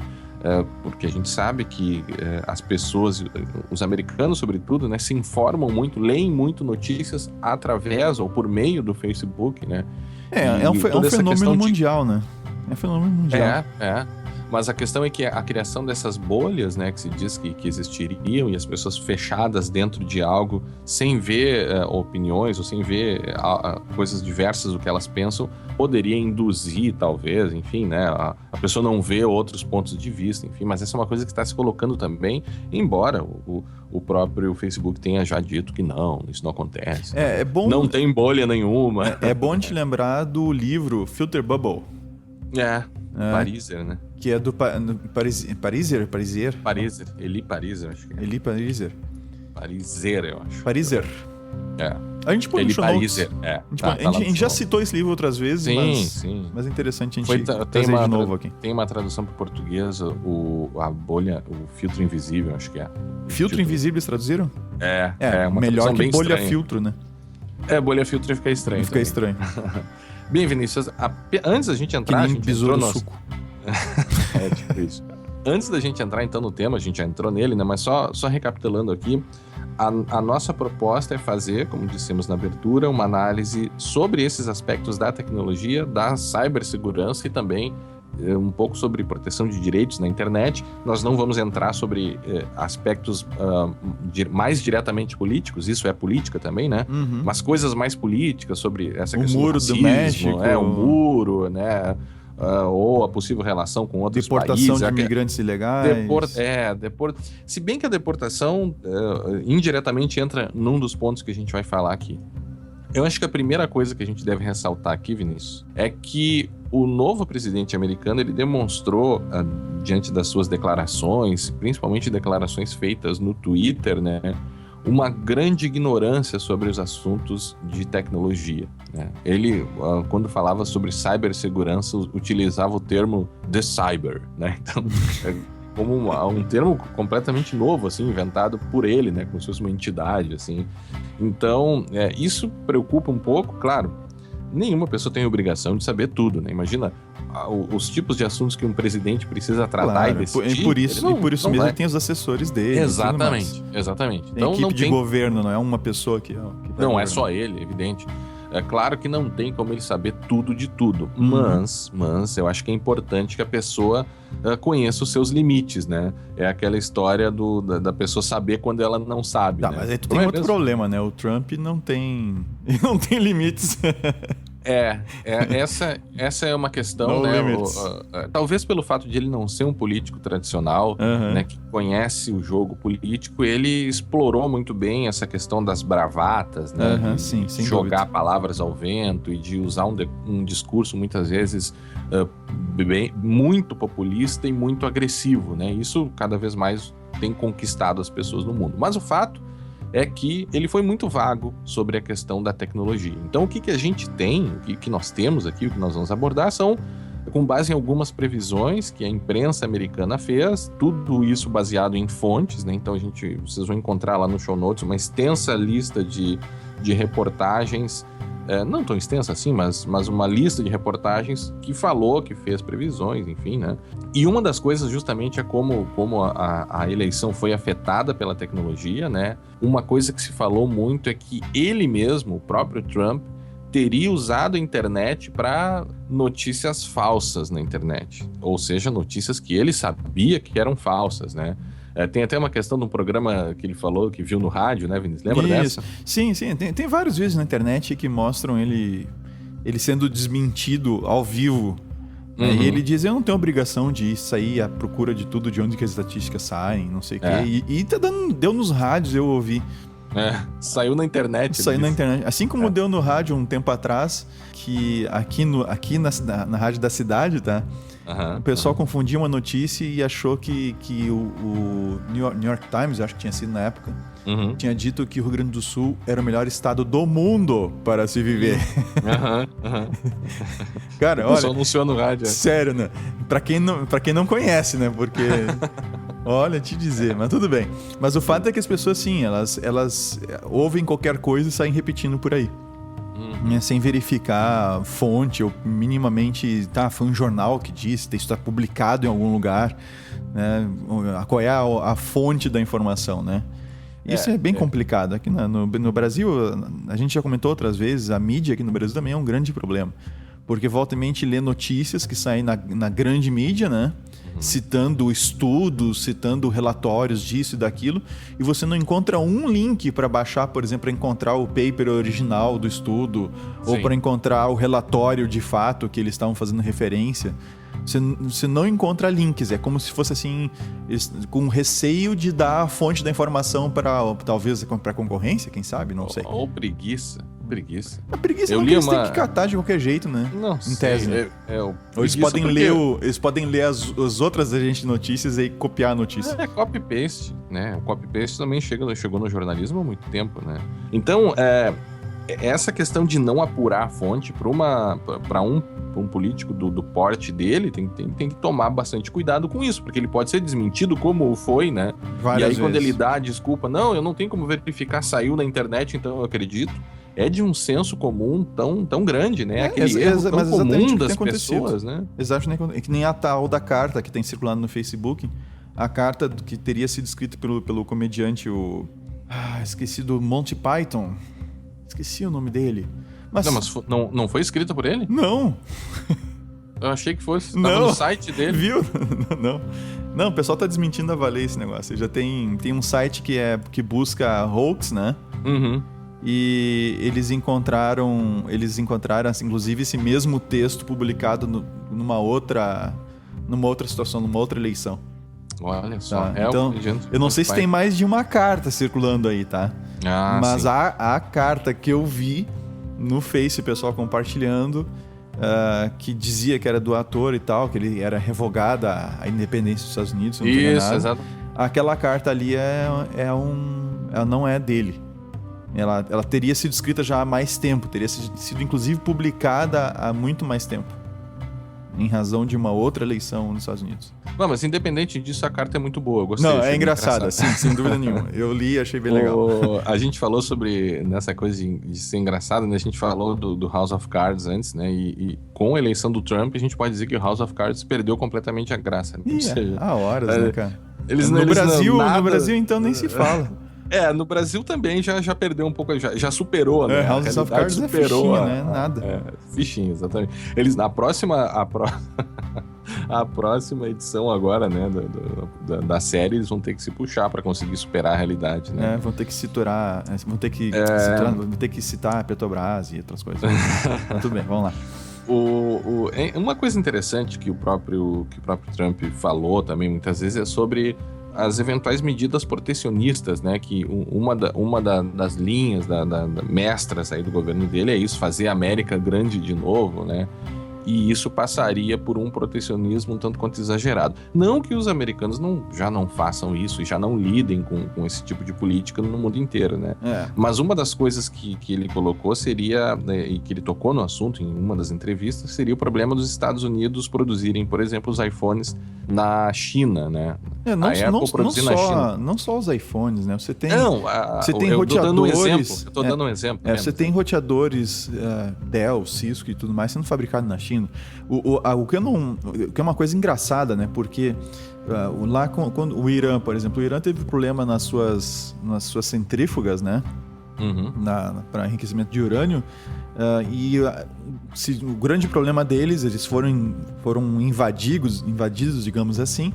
Porque a gente sabe que as pessoas, os americanos sobretudo, né, se informam muito, leem muito notícias através ou por meio do Facebook, né? É um fenômeno mundial, né? É um fenômeno mundial. Mas a questão é que a criação dessas bolhas, né, que se diz que existiriam, e as pessoas fechadas dentro de algo, sem ver opiniões ou sem ver coisas diversas do que elas pensam, poderia induzir, talvez, enfim, né, a pessoa não vê outros pontos de vista, enfim, mas essa é uma coisa que está se colocando também, embora o próprio Facebook tenha já dito que não, isso não acontece. É bom... Não tem bolha nenhuma. É bom te lembrar do livro Filter Bubble. Pariser, né? Que é do Pariser? Eli Pariser, acho que é. Eli Pariser. Pariser, eu acho. Pariser. A gente põe no show notes. A gente já citou esse livro outras vezes, mas é interessante a gente trazer de novo aqui. Tem uma tradução para o português, a bolha, o filtro invisível, acho que é. Filtro invisível eles traduziram? Uma melhor que bolha estranha. Filtro, né? Bolha filtro fica estranho. Fica estranho. Bem, Vinícius, antes da gente entrar... Que nem besouro suco. Tipo isso. Antes da gente entrar então no tema, a gente já entrou nele, né? Mas só recapitulando aqui, a nossa proposta é fazer, como dissemos na abertura, uma análise sobre esses aspectos da tecnologia, da cibersegurança e também um pouco sobre proteção de direitos na internet. Nós não vamos entrar sobre aspectos mais diretamente políticos, isso é política também, né? Mas coisas mais políticas sobre essa questão do racismo, do México, o muro, né? Ou a possível relação com outros países. Deportação de imigrantes ilegais. Se bem que a deportação indiretamente entra num dos pontos que a gente vai falar aqui. Eu acho que a primeira coisa que a gente deve ressaltar aqui, Vinícius, é que o novo presidente americano, ele demonstrou, diante das suas declarações, principalmente declarações feitas no Twitter, né, uma grande ignorância sobre os assuntos de tecnologia, né? Ele, quando falava sobre cibersegurança, utilizava o termo The Cyber, né? Então, como um termo completamente novo, assim, inventado por ele, né? Como se fosse uma entidade, assim. Então, isso preocupa um pouco, claro. Nenhuma pessoa tem a obrigação de saber tudo, né? Imagina os tipos de assuntos que um presidente precisa tratar e decidir. Por isso mesmo ele tem os assessores dele. Exatamente. Tem então, equipe de governo, não é uma pessoa que não é só ele, evidente. É claro que não tem como ele saber tudo de tudo, mas eu acho que é importante que a pessoa conheça os seus limites, né? É aquela história da pessoa saber quando ela não sabe. Tá, né? mas aí tu tem outro problema, né? O Trump não tem limites. Essa é uma questão, né? Talvez pelo fato de ele não ser um político tradicional, né, que conhece o jogo político, ele explorou muito bem essa questão das bravatas, né? Sim, sem jogar dúvida. Palavras ao vento e de usar um discurso muitas vezes muito populista e muito agressivo, né? Isso cada vez mais tem conquistado as pessoas no mundo. Mas o fato é que ele foi muito vago sobre a questão da tecnologia. Então, o que a gente tem, o que nós temos aqui, o que nós vamos abordar são com base em algumas previsões que a imprensa americana fez, tudo isso baseado em fontes, né? Então vocês vão encontrar lá no show notes uma extensa lista de reportagens, não tão extensa assim, mas uma lista de reportagens que falou, que fez previsões, enfim, né? E uma das coisas justamente é como a eleição foi afetada pela tecnologia, né? Uma coisa que se falou muito é que ele mesmo, o próprio Trump, teria usado a internet para notícias falsas na internet. Ou seja, notícias que ele sabia que eram falsas, né? Tem até uma questão de um programa que ele falou, que viu no rádio, né, Vinícius? Lembra dessa? Sim. Tem vários vídeos na internet que mostram ele sendo desmentido ao vivo. Uhum. E ele diz, eu não tenho obrigação de sair à procura de tudo, de onde que as estatísticas saem, não sei o quê. E deu nos rádios, eu ouvi. Saiu na internet. Saiu na internet. Assim como deu no rádio um tempo atrás, que aqui na rádio da cidade, tá? O pessoal confundia uma notícia e achou que o New York Times, acho que tinha sido na época, tinha dito que o Rio Grande do Sul era o melhor estado do mundo para se viver. Cara, olha... Só anunciou no rádio. Sério, né? Pra quem não conhece, né? Porque... Olha, te dizer, mas tudo bem. Mas o fato é que as pessoas, sim, elas ouvem qualquer coisa e saem repetindo por aí. Sem verificar fonte ou minimamente, foi um jornal que disse, isso está publicado em algum lugar, né? Qual é a fonte da informação, né? Isso é bem complicado. Aqui no Brasil, a gente já comentou outras vezes, a mídia aqui no Brasil também é um grande problema. Porque volta e mente lê notícias que saem na grande mídia, né? Citando estudos, citando relatórios disso e daquilo, e você não encontra um link para baixar, por exemplo, para encontrar o paper original do estudo, ou para encontrar o relatório de fato que eles estavam fazendo referência. Você não encontra links, é como se fosse assim, com receio de dar a fonte da informação talvez para concorrência, quem sabe, não sei. Ou preguiça. A preguiça não, eles têm que catar de qualquer jeito, né? Não, em tese. Ou eles podem ler as outras agentes de notícias e copiar a notícia. É copy-paste, né? O copy-paste também chegou no jornalismo há muito tempo, né? Então, essa questão de não apurar a fonte para um político do porte dele, tem que tomar bastante cuidado com isso, porque ele pode ser desmentido como foi, né? Várias e aí vezes. Quando ele dá a desculpa, não, eu não tenho como verificar, saiu na internet, então eu acredito. É de um senso comum tão grande, né? Aquele erro tão comum das pessoas, né? Exatamente, que nem a tal da carta que tem circulado no Facebook, a carta que teria sido escrita pelo comediante, esqueci do Monty Python, esqueci o nome dele. Mas não foi escrita por ele? Não. Eu achei que fosse. Tava no site dele. Viu? Não, o pessoal tá desmentindo a valer esse negócio. Já tem um site que busca hoax, né? E eles encontraram assim, inclusive esse mesmo texto publicado numa outra situação, numa outra eleição. Olha só. Então, eu não sei se tem mais de uma carta circulando aí, tá? Mas a carta que eu vi no Face, o pessoal compartilhando, que dizia que era do ator e tal, que ele era revogada a independência dos Estados Unidos. Isso, exato. Aquela carta ali ela não é dele. Ela teria sido escrita já há mais tempo, teria sido inclusive publicada há muito mais tempo, em razão de uma outra eleição nos Estados Unidos. Não, mas independente disso, a carta é muito boa, eu gostei. Não, é engraçada, sim, sem dúvida nenhuma. Eu li e achei bem legal. A gente falou sobre, nessa coisa de ser engraçado, né? A gente falou do House of Cards antes, né? E com a eleição do Trump, a gente pode dizer que o House of Cards perdeu completamente a graça. Né? Há horas, né, cara? No Brasil, então, nem se fala. No Brasil também já perdeu um pouco, já superou, né? House of Cards superou, é fichinha, né? Nada. Fichinha, exatamente. Eles, a próxima edição agora, né, da série, eles vão ter que se puxar para conseguir superar a realidade, né? Vão ter que vão ter que citar a Petrobras e outras coisas. Mas tudo bem, vamos lá. Uma coisa interessante que o próprio Trump falou também muitas vezes é sobre as eventuais medidas protecionistas, né? Que uma das linhas da mestras aí do governo dele é isso, fazer a América grande de novo, né? e isso passaria por um protecionismo um tanto quanto exagerado. Não que os americanos já não façam isso e já não lidem com esse tipo de política no mundo inteiro, né? Mas uma das coisas que ele colocou seria, e que ele tocou no assunto em uma das entrevistas, seria o problema dos Estados Unidos produzirem, por exemplo, os iPhones na China, né? Não só os iPhones, né? Você tem roteadores... Eu tô dando um exemplo. Você tem roteadores Dell, Cisco e tudo mais sendo fabricado na China. O que é uma coisa engraçada, né? Porque lá quando o Irã, por exemplo, o Irã teve problema nas suas centrífugas, né? Para enriquecimento de urânio. O grande problema deles, eles foram invadidos, digamos assim,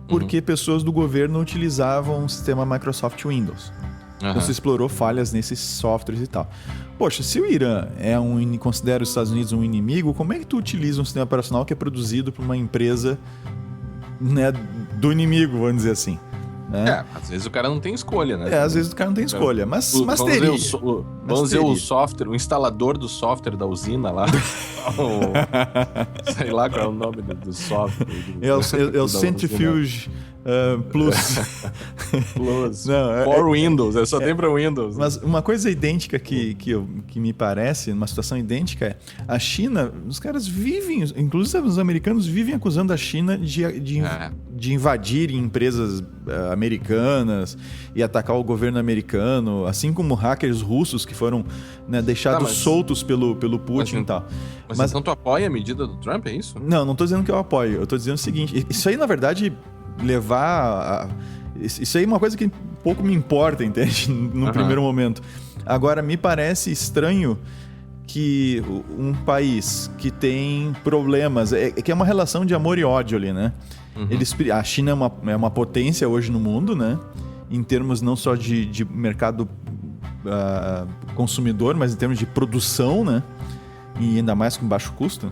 porque pessoas do governo utilizavam o sistema Microsoft Windows. Então se explorou falhas nesses softwares e tal. Poxa, se o Irã considera os Estados Unidos um inimigo, como é que tu utiliza um sistema operacional que é produzido por uma empresa, né, do inimigo, vamos dizer assim? Né? Às vezes o cara não tem escolha, né? Às vezes o cara não tem escolha, mas teria. Vamos dizer, o software, o instalador do software da usina lá. Sei lá qual é o nome do software. É o Centrifuge Plus. For Windows, só tem para Windows. Mas uma coisa idêntica que me parece, uma situação idêntica é a China, os caras vivem, inclusive os americanos vivem acusando a China de invadir empresas americanas e atacar o governo americano, assim como hackers russos que foram, né, deixados soltos pelo Putin e tal. Mas então tu apoia a medida do Trump, é isso? Não tô dizendo que eu apoio. Eu tô dizendo o seguinte, isso aí, na verdade, isso aí é uma coisa que pouco me importa, entende? No primeiro momento. Agora, me parece estranho que um país que tem problemas... que é uma relação de amor e ódio ali, né? A China é uma potência hoje no mundo, né? Em termos não só de mercado consumidor, mas em termos de produção, né? E ainda mais com baixo custo.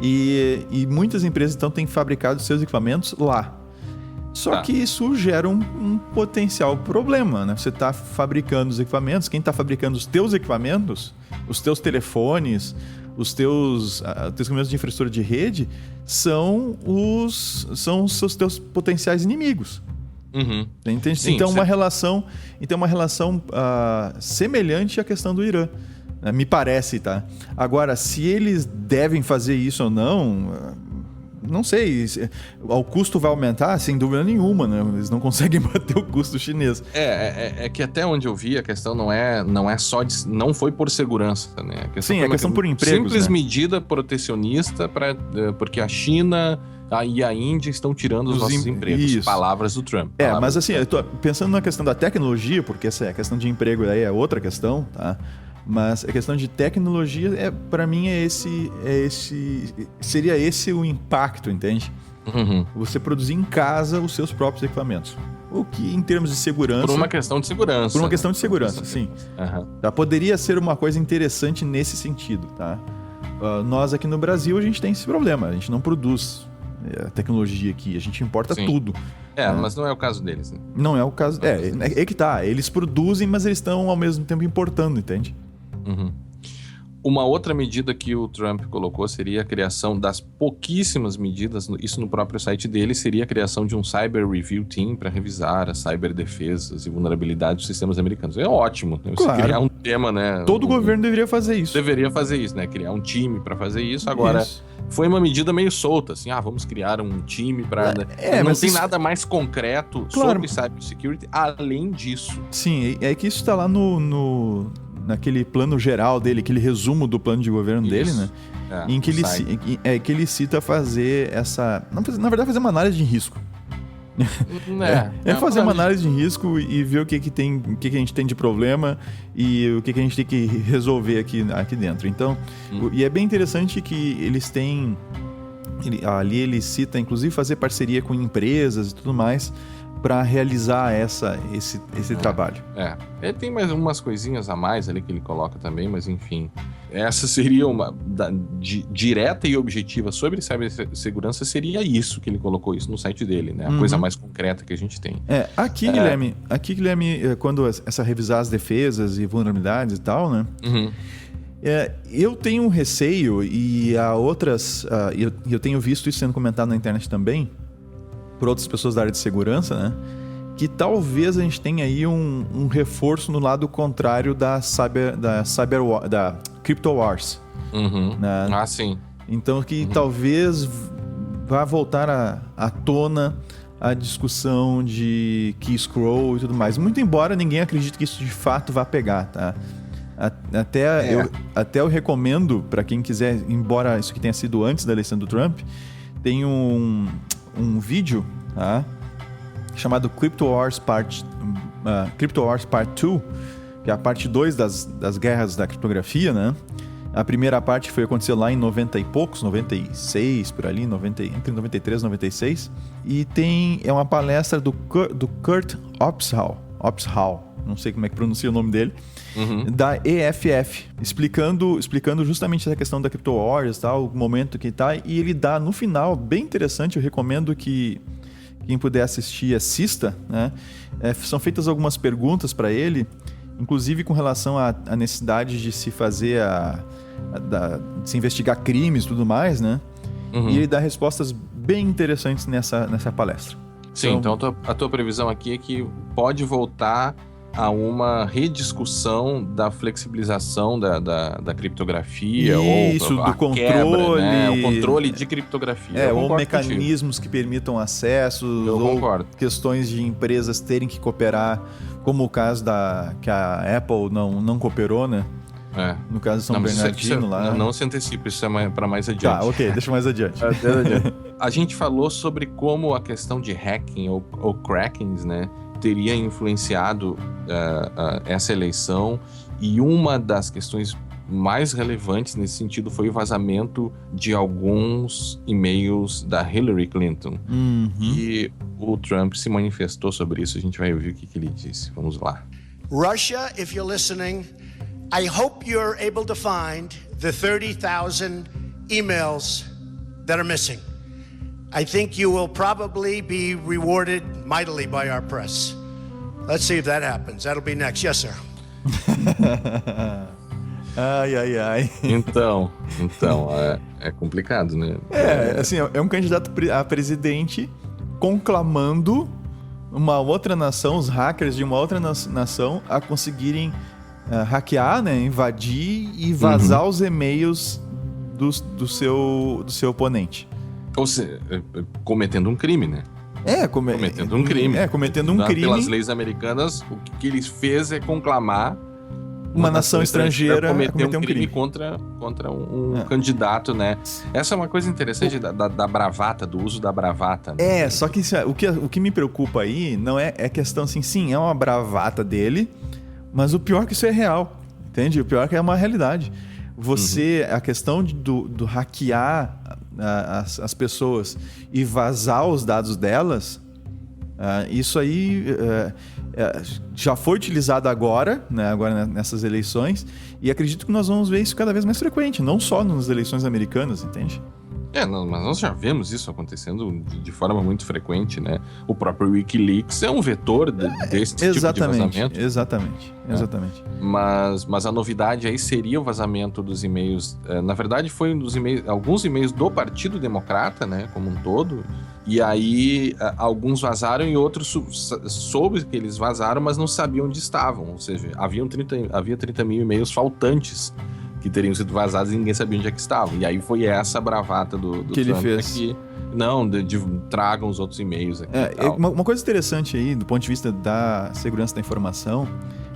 E muitas empresas então têm fabricado seus equipamentos lá. Só que isso gera um potencial problema, né? Você está fabricando os equipamentos, quem está fabricando os teus equipamentos, os teus telefones, os teus equipamentos de infraestrutura de rede, são os teus potenciais inimigos. Entende? Sim, então, uma relação semelhante à questão do Irã. Me parece, tá? Agora, se eles devem fazer isso ou não sei. O custo vai aumentar? Sem dúvida nenhuma, né? Eles não conseguem bater o custo chinês. É que até onde eu vi, a questão não é só não foi por segurança, né? A questão por empregos, simples, né? Medida protecionista porque a China e a Índia estão tirando os nossos empregos. Isso. Palavras do Trump. Mas assim, eu tô pensando na questão da tecnologia, porque essa questão de emprego aí é outra questão, tá? Mas a questão de tecnologia, para mim, seria esse o impacto, entende? Você produzir em casa os seus próprios equipamentos. O que, em termos de segurança... Por uma questão de segurança. Por uma questão de segurança, sim. Tá? Poderia ser uma coisa interessante nesse sentido, tá? Nós aqui no Brasil, a gente tem esse problema. A gente não produz tecnologia aqui, a gente importa tudo. Mas não é o caso deles, né? Não é o caso... É que tá. Eles produzem, mas eles estão, ao mesmo tempo, importando, entende? Uma outra medida que o Trump colocou seria a criação das pouquíssimas medidas, isso no próprio site dele, seria a criação de um Cyber Review Team para revisar as cyberdefesas e vulnerabilidades dos sistemas americanos. É ótimo, né? Você criar um tema, né? Todo governo deveria fazer isso. Deveria fazer isso, né? Criar um time para fazer isso. Agora, foi uma medida meio solta, assim, vamos criar um time para... não tem nada mais concreto sobre cybersecurity além disso. Sim, é que isso está lá naquele plano geral dele, aquele resumo do plano de governo dele, né? Em que ele cita fazer na verdade, fazer uma análise de risco. Fazer uma análise de risco e ver o que a gente tem de problema e o que a gente tem que resolver aqui dentro. Então, e é bem interessante que eles têm... Ali ele cita, inclusive, fazer parceria com empresas e tudo mais para realizar esse trabalho. Ele tem mais umas coisinhas a mais ali que ele coloca também, mas enfim. Essa seria uma direta e objetiva sobre cibersegurança, seria isso que ele colocou isso no site dele, né? A coisa mais concreta que a gente tem. Aqui, Guilherme, quando essa revisar as defesas e vulnerabilidades e tal, né? Eu tenho um receio, e há outras... eu tenho visto isso sendo comentado na internet também, por outras pessoas da área de segurança, né? Que talvez a gente tenha aí um reforço no lado contrário da Crypto Wars. Né? Ah, sim. Então que talvez vá voltar à tona a discussão de key scroll e tudo mais. Muito embora ninguém acredite que isso de fato vá pegar, tá? Até eu recomendo para quem quiser, embora isso aqui tenha sido antes da eleição do Trump, tem um vídeo, tá? Chamado Crypto Wars Part 2, que é a parte 2 das guerras da criptografia, né? A primeira parte aconteceu lá em 90 e poucos, 96, por ali, entre 93 e 96. E é uma palestra do Kurt Opsahl, não sei como é que pronuncia o nome dele, da EFF, explicando justamente essa questão da Crypto Wars, tal, o momento que tá. E ele dá, no final, bem interessante, eu recomendo que quem puder assistir, assista, né? São feitas algumas perguntas para ele, inclusive com relação à necessidade de se fazer de se investigar crimes e tudo mais, né? E ele dá respostas bem interessantes nessa palestra. Sim, então a tua previsão aqui é que pode voltar a uma rediscussão da flexibilização da criptografia. Isso, ou do controle. Quebra, né? O controle de criptografia. Ou mecanismos que permitam acesso. Eu concordo. Questões de empresas terem que cooperar, como o caso que a Apple não cooperou, né? No caso de São Bernardino lá. Não se antecipe, isso é para mais adiante. Tá, ok, deixa mais adiante. A gente falou sobre como a questão de hacking ou crackings, né, teria influenciado essa eleição, e uma das questões mais relevantes nesse sentido foi o vazamento de alguns e-mails da Hillary Clinton. E o Trump se manifestou sobre isso, a gente vai ouvir o que ele disse. Vamos lá. Russia, if you're listening, I hope you're able to find the 30,000 emails that are missing. I think you will probably be rewarded mightily by our press. Let's see if that happens. That'll be next. Yes, sir. Ai. Então, é complicado, né? Assim, é um candidato a presidente conclamando uma outra nação, os hackers de uma outra nação, a conseguirem hackear, né, invadir e vazar os e-mails do seu oponente. Ou seja, cometendo um crime, né? Cometendo um crime. Cometendo um crime. Pelas leis americanas, o que ele fez é conclamar uma nação estrangeira a cometer um crime contra um candidato, né? Essa é uma coisa interessante da bravata, do uso da bravata. Né? Só que o que me preocupa aí não é questão assim, sim, é uma bravata dele, mas o pior é que isso é real, entende? O pior é que é uma realidade. A questão do hackear as pessoas e vazar os dados delas, isso aí já foi utilizado agora nessas eleições, e acredito que nós vamos ver isso cada vez mais frequente, não só nas eleições americanas, entende? Mas nós já vemos isso acontecendo de forma muito frequente, né? O próprio WikiLeaks é um vetor desse tipo de vazamento. Exatamente. Mas a novidade aí seria o vazamento dos e-mails. Na verdade, foi alguns e-mails do Partido Democrata, né? Como um todo. E aí, alguns vazaram e outros soube que eles vazaram, mas não sabiam onde estavam. Ou seja, havia 30 mil e-mails faltantes que teriam sido vazados e ninguém sabia onde é que estavam. E aí foi essa bravata do que Trump, ele fez. Tragam os outros e-mails aqui. Uma coisa interessante aí, do ponto de vista da segurança da informação,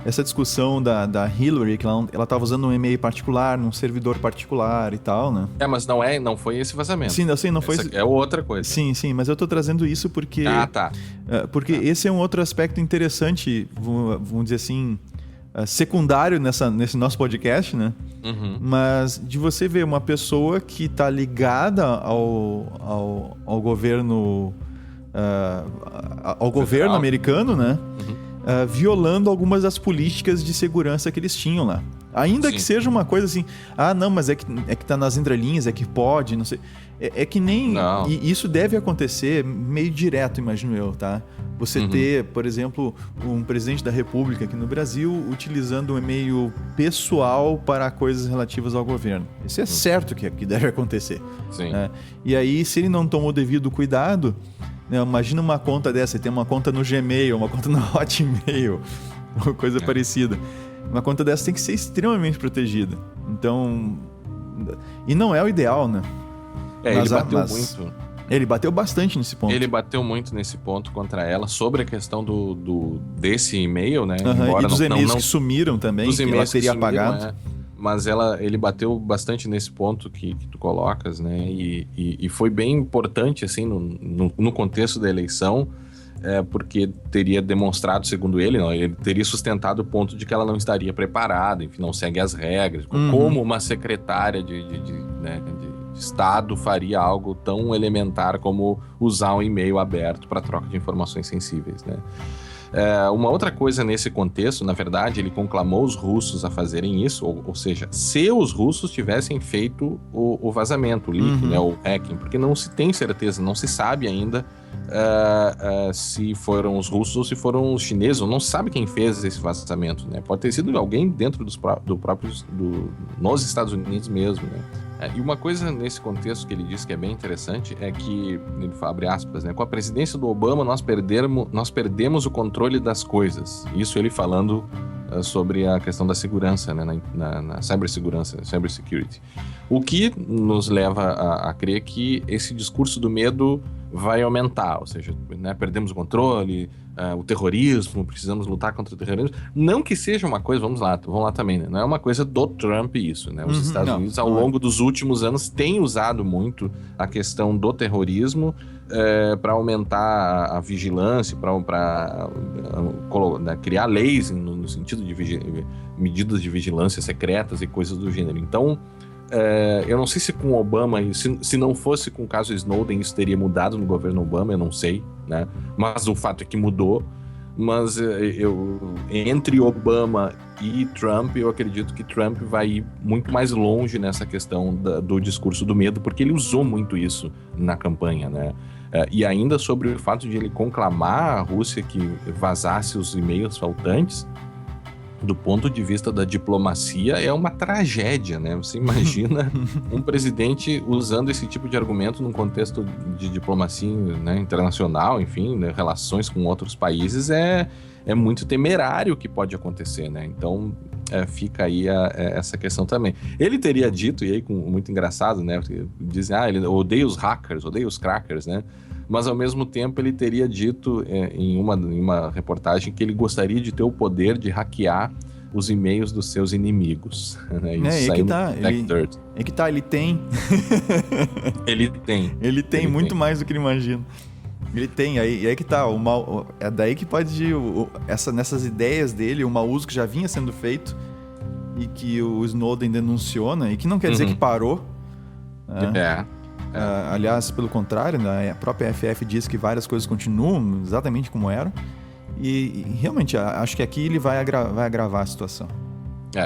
essa discussão da Hillary, que ela estava usando um e-mail particular, num servidor particular e tal, né? Mas não foi esse vazamento. Sim, não foi. É outra coisa. Sim, mas eu tô trazendo isso porque... tá. Porque esse é um outro aspecto interessante, vamos dizer assim, secundário nesse nosso podcast, né? Mas de você ver uma pessoa que está ligada ao governo americano, né? Violando algumas das políticas de segurança que eles tinham lá. Ainda Sim. que seja uma coisa assim, não, mas é que tá nas entrelinhas, é que pode, não sei. É que nem... Não. E isso deve acontecer meio direto, imagino eu, tá? Você ter, por exemplo, um presidente da República aqui no Brasil utilizando um e-mail pessoal para coisas relativas ao governo. Isso é certo que deve acontecer. Sim. Né? E aí, se ele não tomou o devido cuidado, né, imagina uma conta dessa, tem uma conta no Gmail, uma conta no Hotmail, ou coisa parecida. Uma conta dessa tem que ser extremamente protegida. Então... E não é o ideal, né? Ele bateu muito. Ele bateu bastante nesse ponto. Ele bateu muito nesse ponto contra ela sobre a questão desse e-mail, né? E dos e-mails que sumiram também, dos que ela teria apagado. Mas ele bateu bastante nesse ponto que tu colocas, né? E foi bem importante, assim, no contexto da eleição, porque teria demonstrado, segundo ele, ele teria sustentado o ponto de que ela não estaria preparada, enfim, não segue as regras. Como uma secretária de Estado faria algo tão elementar como usar um e-mail aberto para troca de informações sensíveis, né? Uma outra coisa nesse contexto, na verdade, ele conclamou os russos a fazerem isso, ou seja, se os russos tivessem feito o vazamento, o leak, né, o hacking, porque não se tem certeza, não se sabe ainda se foram os russos ou se foram os chineses, ou não se sabe quem fez esse vazamento, né? Pode ter sido alguém dentro nos Estados Unidos mesmo, né? E uma coisa nesse contexto que ele disse que é bem interessante é que, ele abre aspas, né? Com a presidência do Obama nós perdemos o controle das coisas. Isso ele falando sobre a questão da segurança, né? na cibersegurança, cybersecurity. O que nos leva a crer que esse discurso do medo vai aumentar, ou seja, né, perdemos o controle, o terrorismo, precisamos lutar contra o terrorismo. Não que seja uma coisa, vamos lá também, né? Não é uma coisa do Trump isso, né? Os Estados Unidos, ao longo dos últimos anos, têm usado muito a questão do terrorismo para aumentar a vigilância, para criar leis no sentido de medidas de vigilância secretas e coisas do gênero. Então, eu não sei se com Obama, se não fosse com o caso Snowden, isso teria mudado no governo Obama, eu não sei, né? Mas o fato é que mudou. Mas entre Obama e Trump, eu acredito que Trump vai ir muito mais longe nessa questão do discurso do medo, porque ele usou muito isso na campanha, né? E ainda sobre o fato de ele conclamar a Rússia que vazasse os e-mails faltantes, do ponto de vista da diplomacia, é uma tragédia, né? Você imagina um presidente usando esse tipo de argumento num contexto de diplomacia, né, internacional, enfim, né, relações com outros países, é muito temerário o que pode acontecer, né? Então, fica aí essa questão também. Ele teria dito, e aí muito engraçado, né? Dizem, ele odeia os hackers, odeia os crackers, né? Mas, ao mesmo tempo, ele teria dito em uma reportagem que ele gostaria de ter o poder de hackear os e-mails dos seus inimigos. Né? Ele tem. Ele tem muito mais do que ele imagina. Ele tem, aí que tá, é daí que pode ir nessas ideias dele, o mau uso que já vinha sendo feito e que o Snowden denunciou, né? E que não quer dizer que parou. Né? Aliás, pelo contrário, né? A própria FF diz que várias coisas continuam exatamente como eram. E realmente, acho que aqui ele vai agravar a situação.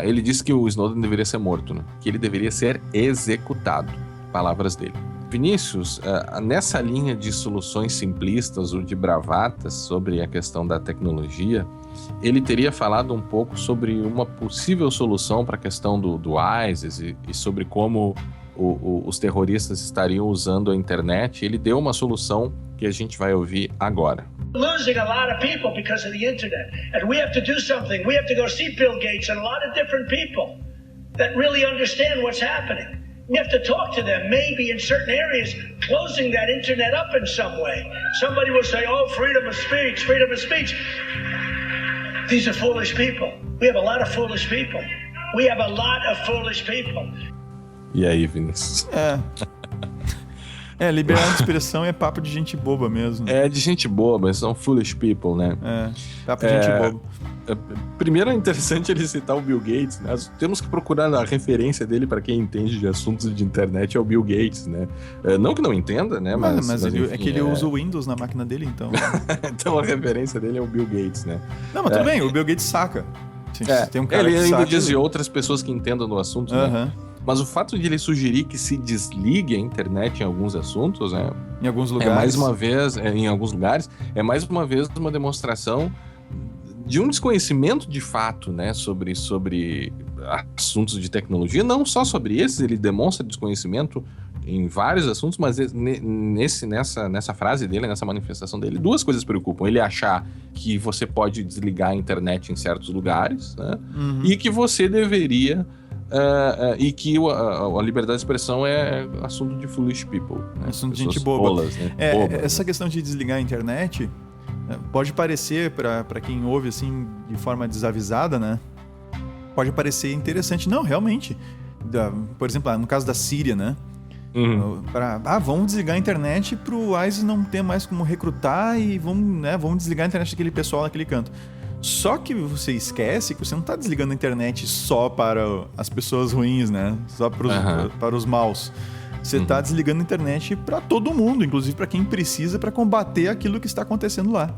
Ele disse que o Snowden deveria ser morto, né? Que ele deveria ser executado. Palavras dele. Vinícius, nessa linha de soluções simplistas ou de bravatas sobre a questão da tecnologia, ele teria falado um pouco sobre uma possível solução para a questão do ISIS e sobre como os terroristas estariam usando a internet. Ele deu uma solução que a gente vai ouvir agora. Losing a lot of people because of the internet, and we have to do something. We have to go see Bill Gates and a lot of different people that really understand what's happening. We have to talk to them, maybe in certain areas, closing that internet up in some way. Somebody will say, oh, freedom of speech, freedom of speech. These are foolish people. We have a lot of foolish people. We have a lot of foolish people. E aí, Vinícius? Liberdade de expressão é papo de gente boba mesmo. É de gente boba, são foolish people, né? Papo de gente boba. Primeiro é interessante ele citar o Bill Gates, né? Temos que procurar a referência dele para quem entende de assuntos de internet, é o Bill Gates, né? Não que não entenda, né? Mas enfim, é que ele usa o Windows na máquina dele, então. Então a referência dele é o Bill Gates, né? Não, mas tudo bem, o Bill Gates saca. Tem um cara ele que ainda sabe... diz outras pessoas que entendam do assunto, né? Mas o fato de ele sugerir que se desligue a internet em alguns assuntos, né? Em alguns lugares. É mais uma vez, em alguns lugares, é mais uma vez uma demonstração de um desconhecimento de fato, né? Sobre assuntos de tecnologia, não só sobre esses, ele demonstra desconhecimento em vários assuntos, mas nessa frase dele, nessa manifestação dele, duas coisas preocupam. Ele achar que você pode desligar a internet em certos lugares, né? E que você deveria... e que a liberdade de expressão é assunto de foolish people, né? Assunto de gente boba. Tolas, né? Essa questão de desligar a internet pode parecer, para quem ouve assim de forma desavisada, né? Pode parecer interessante. Não, realmente. Por exemplo, no caso da Síria, né? Vamos desligar a internet pro ISIS não ter mais como recrutar e vamos desligar a internet daquele pessoal naquele canto. Só que você esquece que você não está desligando a internet só para as pessoas ruins, né? Só para os maus. Você está desligando a internet para todo mundo, inclusive para quem precisa para combater aquilo que está acontecendo lá.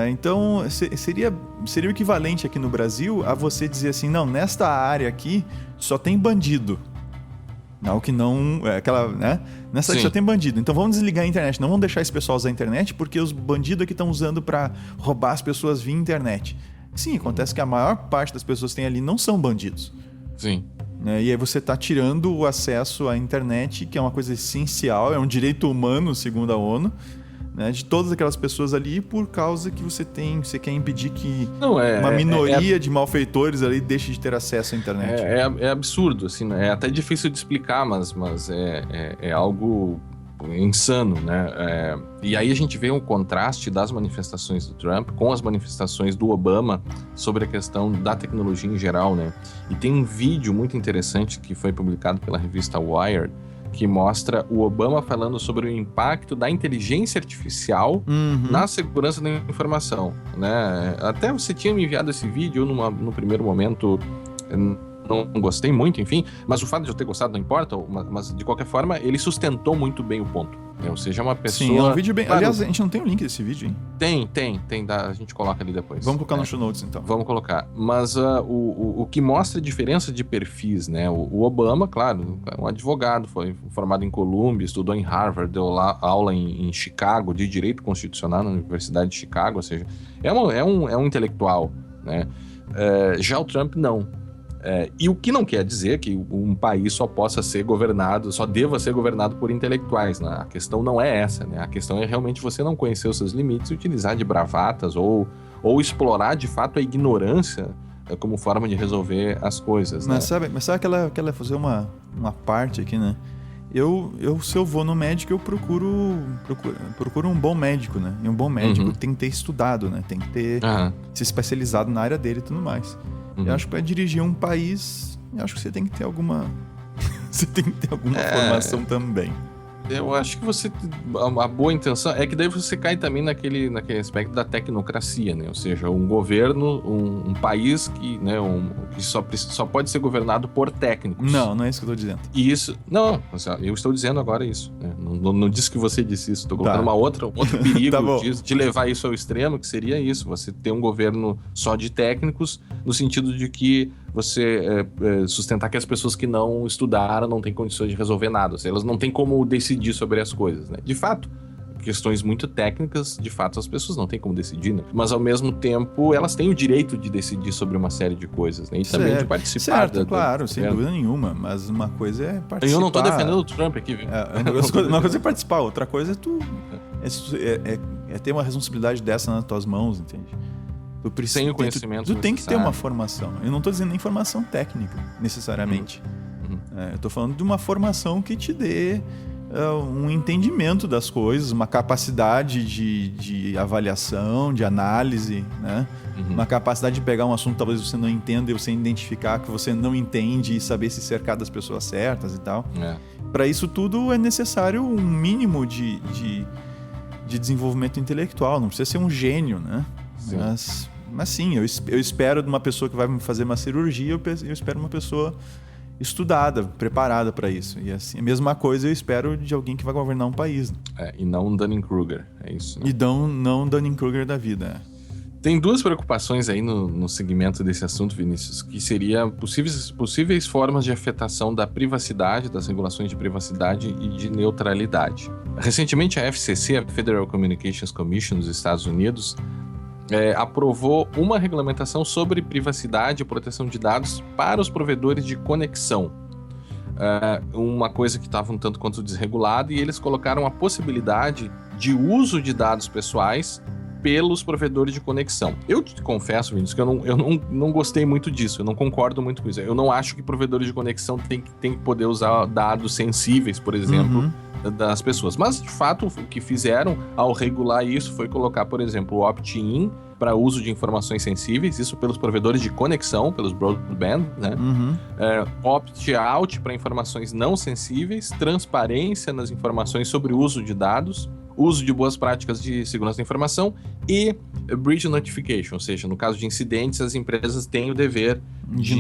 Então, seria o equivalente aqui no Brasil a você dizer assim, não, nesta área aqui só tem bandido. Não, que não... né? Nessa aqui só tem bandido. Então vamos desligar a internet. Não vamos deixar esse pessoal usar a internet porque os bandidos aqui estão usando para roubar as pessoas via internet. Sim, acontece que a maior parte das pessoas que tem ali não são bandidos. Sim. E aí você está tirando o acesso à internet, que é uma coisa essencial, é um direito humano, segundo a ONU, né, de todas aquelas pessoas ali, por causa que você quer impedir que uma minoria de malfeitores ali deixe de ter acesso à internet. É absurdo, assim, né? É até difícil de explicar, mas é algo insano, né? E aí a gente vê um contraste das manifestações do Trump com as manifestações do Obama sobre a questão da tecnologia em geral, né? E tem um vídeo muito interessante que foi publicado pela revista Wired, que mostra o Obama falando sobre o impacto da inteligência artificial na segurança da informação, né? Até você tinha me enviado esse vídeo, no primeiro momento não gostei muito, enfim, mas o fato de eu ter gostado não importa, mas de qualquer forma ele sustentou muito bem o ponto, né? Ou seja, uma pessoa... Sim, é um vídeo bem... Claro, aliás, a gente não tem o link desse vídeo, hein? Tem, a gente coloca ali depois. Vamos colocar no show notes, então. Vamos colocar. Mas o que mostra a diferença de perfis, né? O Obama, claro, um advogado, foi formado em Columbia, estudou em Harvard, deu aula em Chicago, de Direito Constitucional na Universidade de Chicago, ou seja, é um intelectual, né? Já o Trump, não. E o que não quer dizer que um país só deva ser governado por intelectuais, né? A questão não é essa, né? A questão é realmente você não conhecer os seus limites e utilizar de bravatas ou explorar de fato a ignorância como forma de resolver as coisas, né? Mas sabe aquela fazer uma parte aqui, né? Se eu vou no médico, eu procuro um bom médico, né? E um bom médico tem que ter estudado, né? Tem que ter se especializado na área dele e tudo mais. Eu acho que para dirigir um país, eu acho que você tem que ter alguma formação também. Eu acho que a boa intenção é que daí você cai também naquele aspecto da tecnocracia, né? Ou seja, um governo, um país que, né, que só pode ser governado por técnicos. Não é isso que eu estou dizendo. E isso... Não, eu estou dizendo agora isso, né? Não disse que você disse isso. Estou colocando outro perigo de levar isso ao extremo, que seria isso. Você ter um governo só de técnicos, no sentido de que você sustentar que as pessoas que não estudaram não têm condições de resolver nada. Ou seja, elas não têm como decidir sobre as coisas, né? De fato, questões muito técnicas, de fato, as pessoas não têm como decidir, né? Mas, ao mesmo tempo, elas têm o direito de decidir sobre uma série de coisas, né? E também de participar. Claro, sem dúvida nenhuma. Mas uma coisa é participar. Eu não tô defendendo o Trump aqui, viu? Uma coisa é participar, outra coisa é ter uma responsabilidade dessa nas tuas mãos, entende? Sem o conhecimento tu tem que ter uma formação. Eu não tô dizendo nem formação técnica, necessariamente. Eu tô falando de uma formação que te dê um entendimento das coisas, uma capacidade de avaliação, de análise, né? Uma capacidade de pegar um assunto que talvez você não entenda e você identificar que você não entende e saber se cercar das pessoas certas e tal. Para isso tudo é necessário um mínimo de desenvolvimento intelectual. Não precisa ser um gênio, né? Mas sim, eu espero de uma pessoa que vai me fazer uma cirurgia, eu espero uma pessoa estudada, preparada para isso. E assim, a mesma coisa eu espero de alguém que vai governar um país. E não um Dunning-Kruger, é isso, né? E não um Dunning-Kruger da vida. Tem duas preocupações aí no segmento desse assunto, Vinícius, que seria possíveis formas de afetação da privacidade, das regulações de privacidade e de neutralidade. Recentemente, a FCC, a Federal Communications Commission dos Estados Unidos, aprovou uma regulamentação sobre privacidade e proteção de dados para os provedores de conexão. Uma coisa que estava um tanto quanto desregulada, e eles colocaram a possibilidade de uso de dados pessoais pelos provedores de conexão. Eu te confesso, Vinícius, que eu não gostei muito disso, eu não concordo muito com isso. Eu não acho que provedores de conexão tem que poder usar dados sensíveis, por exemplo, das pessoas. Mas, de fato, o que fizeram ao regular isso foi colocar, por exemplo, o opt-in para uso de informações sensíveis, isso pelos provedores de conexão, pelos broadband, né? Opt-out para informações não sensíveis, transparência nas informações sobre o uso de dados, uso de boas práticas de segurança da informação e breach notification, ou seja, no caso de incidentes, as empresas têm o dever de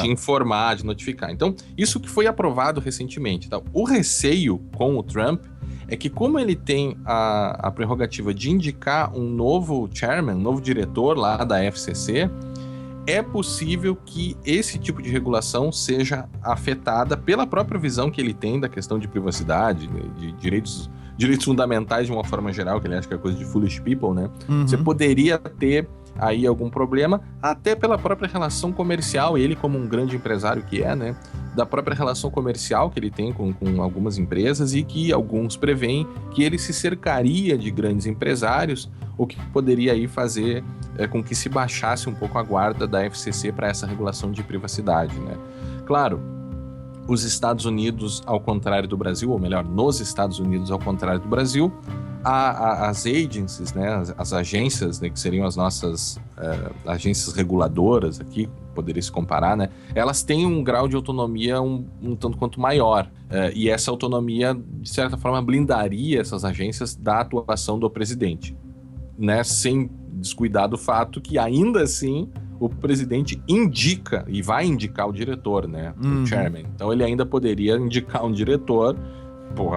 informar, de notificar. Então, isso que foi aprovado recentemente. Tá? O receio com o Trump é que, como ele tem a prerrogativa de indicar um novo chairman, um novo diretor lá da FCC, é possível que esse tipo de regulação seja afetada pela própria visão que ele tem da questão de privacidade, de direitos fundamentais de uma forma geral, que ele acha que é coisa de foolish people, né? Você poderia ter aí algum problema, até pela própria relação comercial, ele como um grande empresário que é, né? Da própria relação comercial que ele tem com algumas empresas, e que alguns preveem que ele se cercaria de grandes empresários, o que poderia aí fazer com que se baixasse um pouco a guarda da FCC para essa regulação de privacidade, né? Claro, os Estados Unidos, ao contrário do Brasil, ou melhor, nos Estados Unidos, ao contrário do Brasil, as agencies, né, as agências, né, que seriam as nossas agências reguladoras aqui, poderia se comparar, né, elas têm um grau de autonomia um tanto quanto maior. E essa autonomia, de certa forma, blindaria essas agências da atuação do presidente, né, sem descuidar do fato que, ainda assim, o presidente indica e vai indicar o diretor, né? O chairman. Então ele ainda poderia indicar um diretor,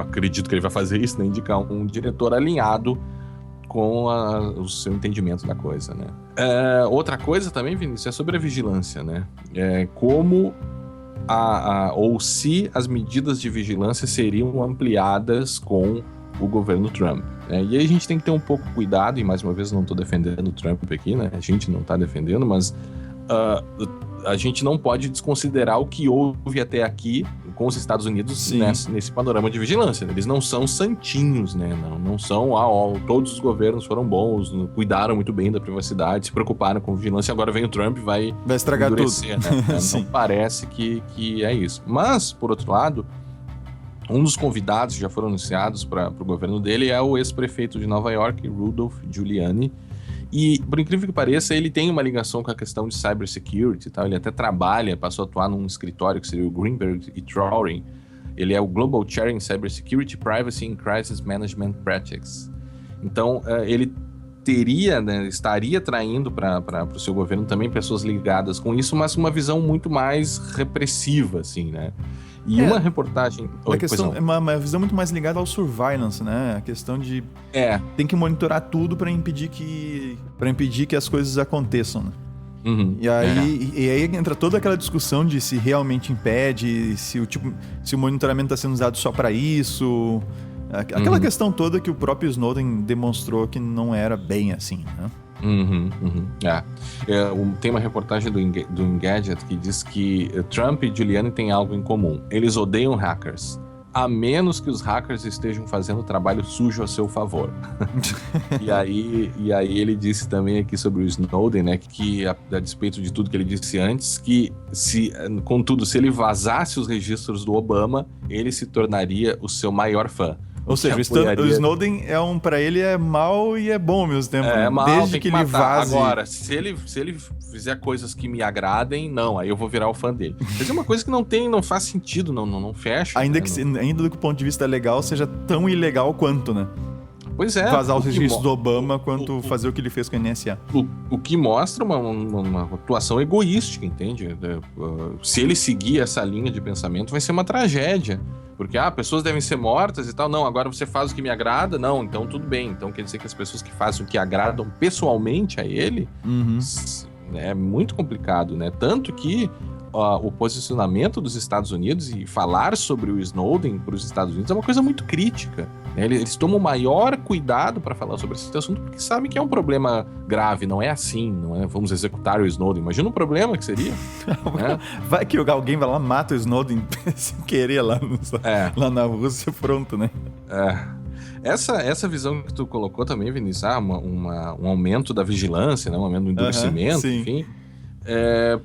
acredito que ele vai fazer isso, né? Indicar um diretor alinhado com o seu entendimento da coisa, né? Outra coisa também, Vinícius, é sobre a vigilância, né? Como ou se as medidas de vigilância seriam ampliadas com o governo Trump. E aí a gente tem que ter um pouco cuidado, e mais uma vez eu não estou defendendo o Trump aqui, né? A gente não está defendendo, mas a gente não pode desconsiderar o que houve até aqui com os Estados Unidos nesse panorama de vigilância. Eles não são santinhos, né? Não são, todos os governos foram bons, cuidaram muito bem da privacidade, se preocuparam com vigilância, agora vem o Trump e vai estragar tudo. Né? Não parece que é isso. Mas, por outro lado, um dos convidados que já foram anunciados para o governo dele é o ex-prefeito de Nova York, Rudolph Giuliani. E, por incrível que pareça, ele tem uma ligação com a questão de cybersecurity e tal. Ele até passou a atuar num escritório que seria o Greenberg e Traurig. Ele é o Global Chair in Cybersecurity, Privacy and Crisis Management Practices. Então, ele estaria traindo para o seu governo também pessoas ligadas com isso, mas uma visão muito mais repressiva, assim, né? E uma reportagem... É uma visão muito mais ligada ao surveillance, né? A questão de... Tem que monitorar tudo para impedir que as coisas aconteçam, né? E aí entra toda aquela discussão de se realmente impede, se o monitoramento está sendo usado só para isso. Aquela questão toda que o próprio Snowden demonstrou que não era bem assim, né? Tem uma reportagem do Engadget que diz que Trump e Giuliani têm algo em comum. Eles odeiam hackers, a menos que os hackers estejam fazendo trabalho sujo a seu favor. E aí ele disse também aqui sobre o Snowden, né, que a despeito de tudo que ele disse antes, que contudo, se ele vazasse os registros do Obama, ele se tornaria o seu maior fã. Ou seja, o Snowden pra ele é mal e é bom ao mesmo tempo. É mal, desde que ele vaze. Agora, se ele fizer coisas que me agradem, aí eu vou virar o fã dele. Mas é uma coisa que não faz sentido, não fecha. Ainda do ponto de vista legal, seja tão ilegal quanto, né? Pois é. Vazar os registros do Obama quanto fazer o que ele fez com a NSA. O que mostra uma atuação egoística, entende? Se ele seguir essa linha de pensamento, vai ser uma tragédia. Porque, pessoas devem ser mortas e tal. Não, agora você faz o que me agrada. Não, então tudo bem. Então quer dizer que as pessoas que fazem o que agradam pessoalmente a ele é muito complicado, né? Tanto que o posicionamento dos Estados Unidos e falar sobre o Snowden para os Estados Unidos é uma coisa muito crítica, né? Eles tomam o maior cuidado para falar sobre esse assunto porque sabem que é um problema grave, não é assim, não é vamos executar o Snowden. Imagina o problema que seria. Né? Vai que alguém vai lá, mata o Snowden sem querer lá na Rússia, pronto, né? Essa visão que tu colocou também, Vinícius, um aumento da vigilância, né? Um aumento do endurecimento, enfim...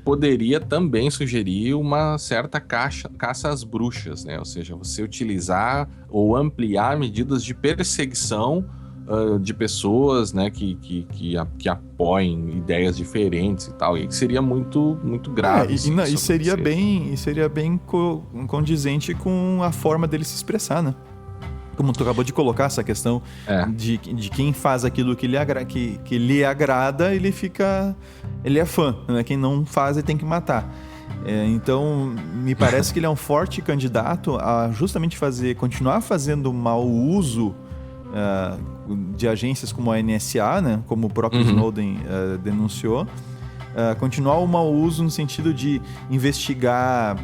poderia também sugerir uma certa caça às bruxas, né? Ou seja, você utilizar ou ampliar medidas de perseguição de pessoas, né, que apoiem ideias diferentes e tal, e que seria muito, muito grave. E seria bem condizente com a forma dele se expressar, né? Como tu acabou de colocar essa questão de quem faz aquilo que lhe agrada, ele é fã, né? Quem não faz, ele tem que matar. Então, me parece que ele é um forte candidato a justamente continuar fazendo mau uso de agências como a NSA, né? Como o próprio Snowden denunciou. Continuar o mau uso no sentido de investigar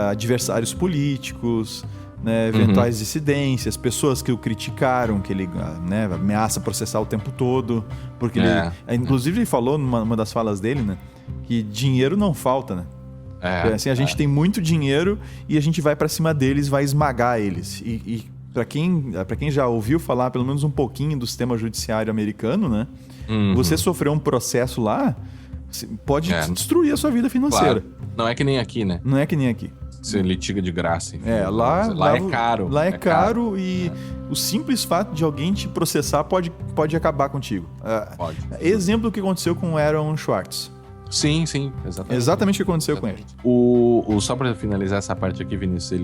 adversários políticos, né, eventuais dissidências, pessoas que o criticaram, que ele, né, ameaça processar o tempo todo, porque inclusive ele falou numa das falas dele, né, que dinheiro não falta, né? Assim, a gente tem muito dinheiro e a gente vai pra cima deles, vai esmagar eles. E para quem já ouviu falar pelo menos um pouquinho do sistema judiciário americano, né, você sofreu um processo lá, pode destruir a sua vida financeira. Claro. Não é que nem aqui, né? Não é que nem aqui. Você litiga de graça. Enfim, lá é caro. Lá é caro e o simples fato de alguém te processar pode acabar contigo. Pode. Exemplo do que aconteceu com o Aaron Swartz. Sim, exatamente. Exatamente o que aconteceu com ele. Só para finalizar essa parte aqui, Vinícius,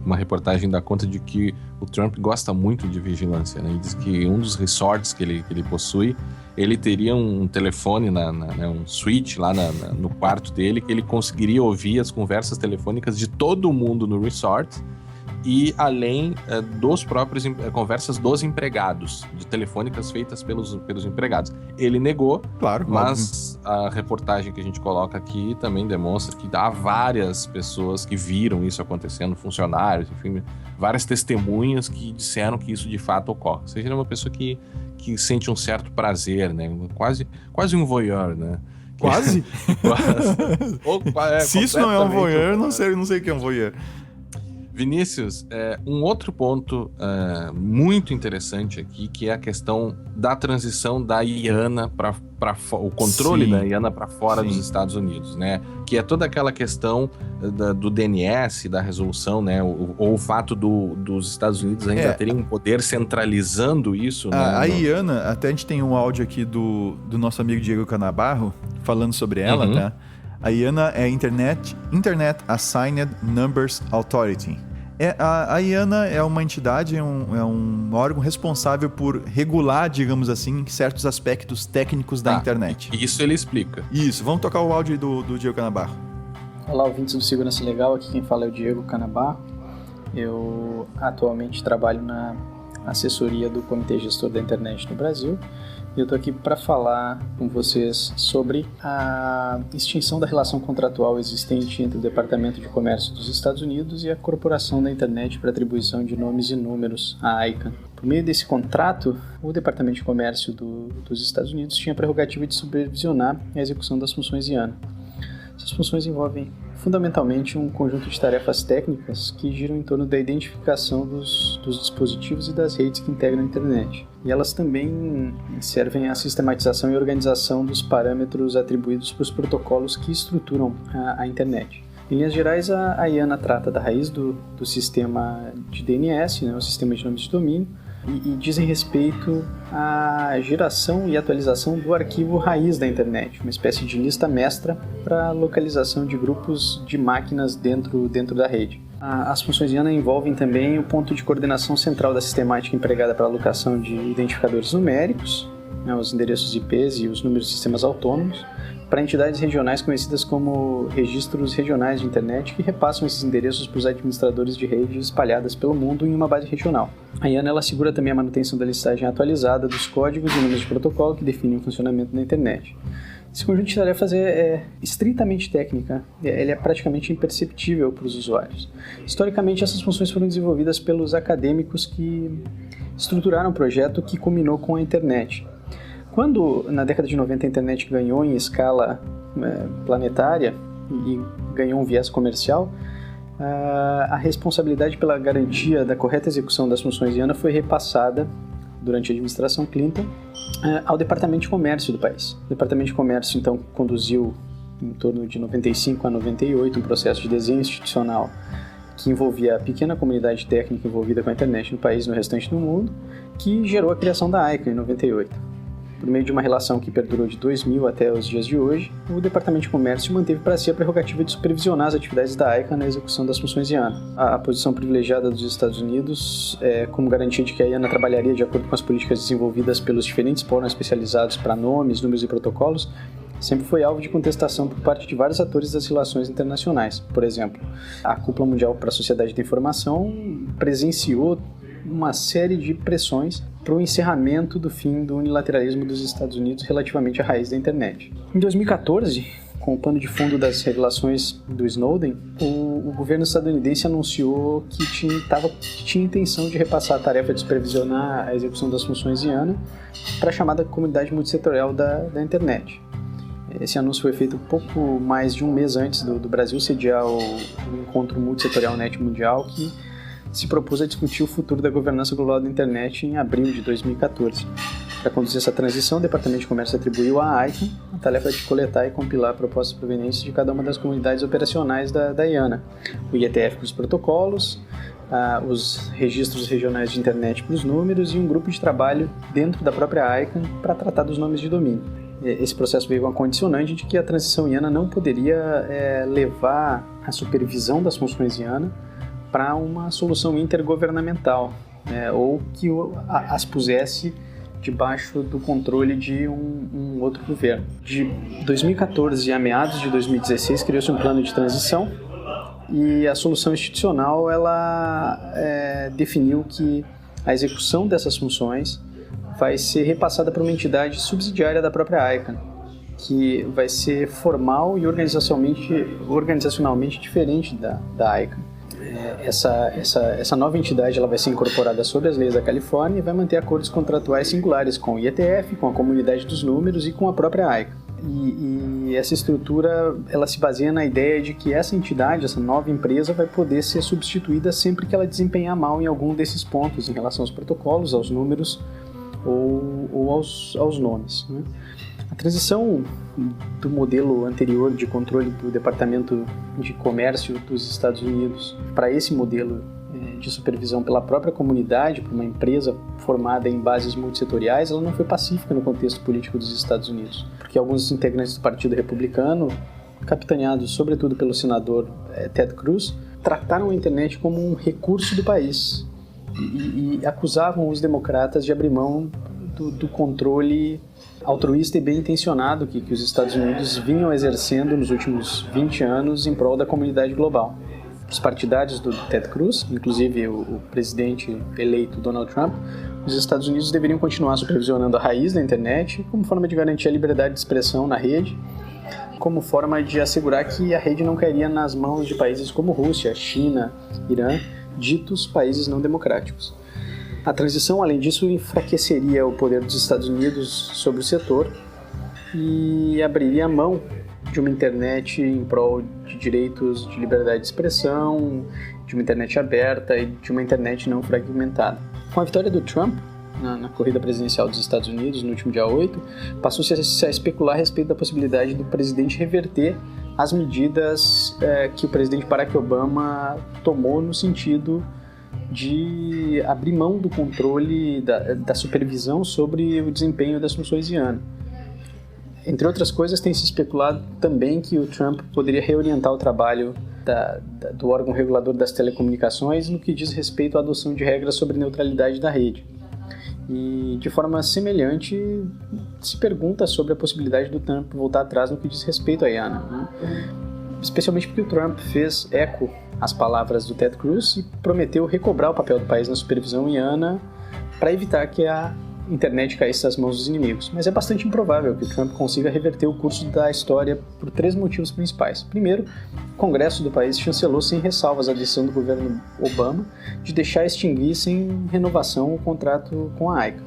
uma reportagem dá conta de que o Trump gosta muito de vigilância, né? Ele diz que um dos resorts que ele possui, ele teria um telefone, um switch lá no quarto dele, que ele conseguiria ouvir as conversas telefônicas de todo mundo no resort, e além dos próprios conversas dos empregados, de telefônicas feitas pelos empregados. Ele negou, claro, mas a reportagem que a gente coloca aqui também demonstra que há várias pessoas que viram isso acontecendo, funcionários, enfim, várias testemunhas que disseram que isso de fato ocorre. Ou seja, ele é uma pessoa que sente um certo prazer, né? Quase um voyeur, né? Quase? Se isso não é um voyeur, não sei o que é um voyeur. Vinícius, um outro ponto muito interessante aqui, que é a questão da transição da IANA para o controle da IANA para fora dos Estados Unidos, né? Que é toda aquela questão do DNS, da resolução, né? Ou o fato dos Estados Unidos ainda terem um poder centralizando isso. A IANA, até a gente tem um áudio aqui do nosso amigo Diego Canabarro falando sobre ela, tá? A IANA é Internet Assigned Numbers Authority. A IANA é uma entidade, é um órgão responsável por regular, digamos assim, certos aspectos técnicos da internet. Isso ele explica. Isso, vamos tocar o áudio do Diego Canabarro. Olá, ouvintes do Segurança Legal, aqui quem fala é o Diego Canabarro. Eu atualmente trabalho na assessoria do Comitê Gestor da Internet no Brasil. E eu estou aqui para falar com vocês sobre a extinção da relação contratual existente entre o Departamento de Comércio dos Estados Unidos e a Corporação da Internet para Atribuição de Nomes e Números, a ICANN. Por meio desse contrato, o Departamento de Comércio dos Estados Unidos tinha a prerrogativa de supervisionar a execução das funções IANA. Essas funções envolvem fundamentalmente um conjunto de tarefas técnicas que giram em torno da identificação dos dispositivos e das redes que integram a internet. E elas também servem à sistematização e organização dos parâmetros atribuídos para os protocolos que estruturam a internet. Em linhas gerais, a IANA trata da raiz do sistema de DNS, né, o sistema de nomes de domínio, e dizem respeito à geração e atualização do arquivo raiz da internet, uma espécie de lista mestra para a localização de grupos de máquinas dentro da rede. As funções IANA envolvem também o ponto de coordenação central da sistemática empregada para a alocação de identificadores numéricos, né, os endereços IPs e os números de sistemas autônomos, para entidades regionais conhecidas como registros regionais de internet, que repassam esses endereços para os administradores de redes espalhadas pelo mundo em uma base regional. A IANA ela assegura também a manutenção da listagem atualizada dos códigos e números de protocolo que definem o funcionamento da internet. Esse conjunto de tarefas é estritamente técnica, ele é praticamente imperceptível para os usuários. Historicamente, essas funções foram desenvolvidas pelos acadêmicos que estruturaram o projeto que culminou com a internet. Quando, na década de 90, a internet ganhou em escala planetária e ganhou um viés comercial, a responsabilidade pela garantia da correta execução das funções IANA foi repassada, durante a administração Clinton, ao Departamento de Comércio do país. O Departamento de Comércio, então, conduziu, em torno de 95 a 98, um processo de desenho institucional que envolvia a pequena comunidade técnica envolvida com a internet no país e no restante do mundo, que gerou a criação da ICANN em 98. Por meio de uma relação que perdurou de 2000 até os dias de hoje, o Departamento de Comércio manteve para si a prerrogativa de supervisionar as atividades da ICANN na execução das funções IANA. A posição privilegiada dos Estados Unidos, como garantia de que a IANA trabalharia de acordo com as políticas desenvolvidas pelos diferentes órgãos especializados para nomes, números e protocolos, sempre foi alvo de contestação por parte de vários atores das relações internacionais. Por exemplo, a Cúpula Mundial para a Sociedade da Informação presenciou uma série de pressões para o encerramento do fim do unilateralismo dos Estados Unidos relativamente à raiz da internet. Em 2014, com o pano de fundo das revelações do Snowden, o governo estadunidense anunciou que tinha intenção de repassar a tarefa de supervisionar a execução das funções IANA para a chamada comunidade multissetorial da internet. Esse anúncio foi feito pouco mais de um mês antes do Brasil sediar o encontro multissetorial NET mundial, que se propôs a discutir o futuro da governança global da internet em abril de 2014. Para conduzir essa transição, o Departamento de Comércio atribuiu à ICANN a tarefa de coletar e compilar propostas provenientes de cada uma das comunidades operacionais da IANA, o IETF para os protocolos, os registros regionais de internet para os números e um grupo de trabalho dentro da própria ICANN para tratar dos nomes de domínio. Esse processo veio com a condicionante de que a transição IANA não poderia levar a supervisão das funções IANA para uma solução intergovernamental, ou que as pusesse debaixo do controle de um outro governo. De 2014 a meados de 2016 criou-se um plano de transição e a solução institucional ela definiu que a execução dessas funções vai ser repassada para uma entidade subsidiária da própria ICANN, que vai ser formal e organizacionalmente diferente da ICANN. Essa nova entidade ela vai ser incorporada sobre as leis da Califórnia e vai manter acordos contratuais singulares com o IETF, com a comunidade dos números e com a própria ICANN. E essa estrutura ela se baseia na ideia de que essa entidade, essa nova empresa, vai poder ser substituída sempre que ela desempenhar mal em algum desses pontos em relação aos protocolos, aos números ou aos nomes, né? A transição do modelo anterior de controle do Departamento de Comércio dos Estados Unidos para esse modelo de supervisão pela própria comunidade, por uma empresa formada em bases multissetoriais, ela não foi pacífica no contexto político dos Estados Unidos, porque alguns integrantes do Partido Republicano, capitaneados sobretudo pelo senador Ted Cruz, trataram a internet como um recurso do país e acusavam os democratas de abrir mão do controle altruísta e bem intencionado que os Estados Unidos vinham exercendo nos últimos 20 anos em prol da comunidade global. Os partidários do Ted Cruz, inclusive o presidente eleito Donald Trump, os Estados Unidos deveriam continuar supervisionando a raiz da internet como forma de garantir a liberdade de expressão na rede, como forma de assegurar que a rede não cairia nas mãos de países como Rússia, China, Irã, ditos países não democráticos. A transição, além disso, enfraqueceria o poder dos Estados Unidos sobre o setor e abriria mão de uma internet em prol de direitos de liberdade de expressão, de uma internet aberta e de uma internet não fragmentada. Com a vitória do Trump na corrida presidencial dos Estados Unidos, no último dia 8, passou-se a especular a respeito da possibilidade do presidente reverter as medidas que o presidente Barack Obama tomou no sentido de abrir mão do controle da supervisão sobre o desempenho das funções IANA. Entre outras coisas, tem se especulado também que o Trump poderia reorientar o trabalho do órgão regulador das telecomunicações no que diz respeito à adoção de regras sobre neutralidade da rede. E, de forma semelhante, se pergunta sobre a possibilidade do Trump voltar atrás no que diz respeito à IANA, né? Especialmente porque o Trump fez eco às palavras do Ted Cruz e prometeu recobrar o papel do país na supervisão IANA para evitar que a internet caísse nas mãos dos inimigos. Mas é bastante improvável que o Trump consiga reverter o curso da história por 3 motivos principais. Primeiro, o Congresso do país chancelou sem ressalvas a decisão do governo Obama de deixar extinguir sem renovação o contrato com a ICANN.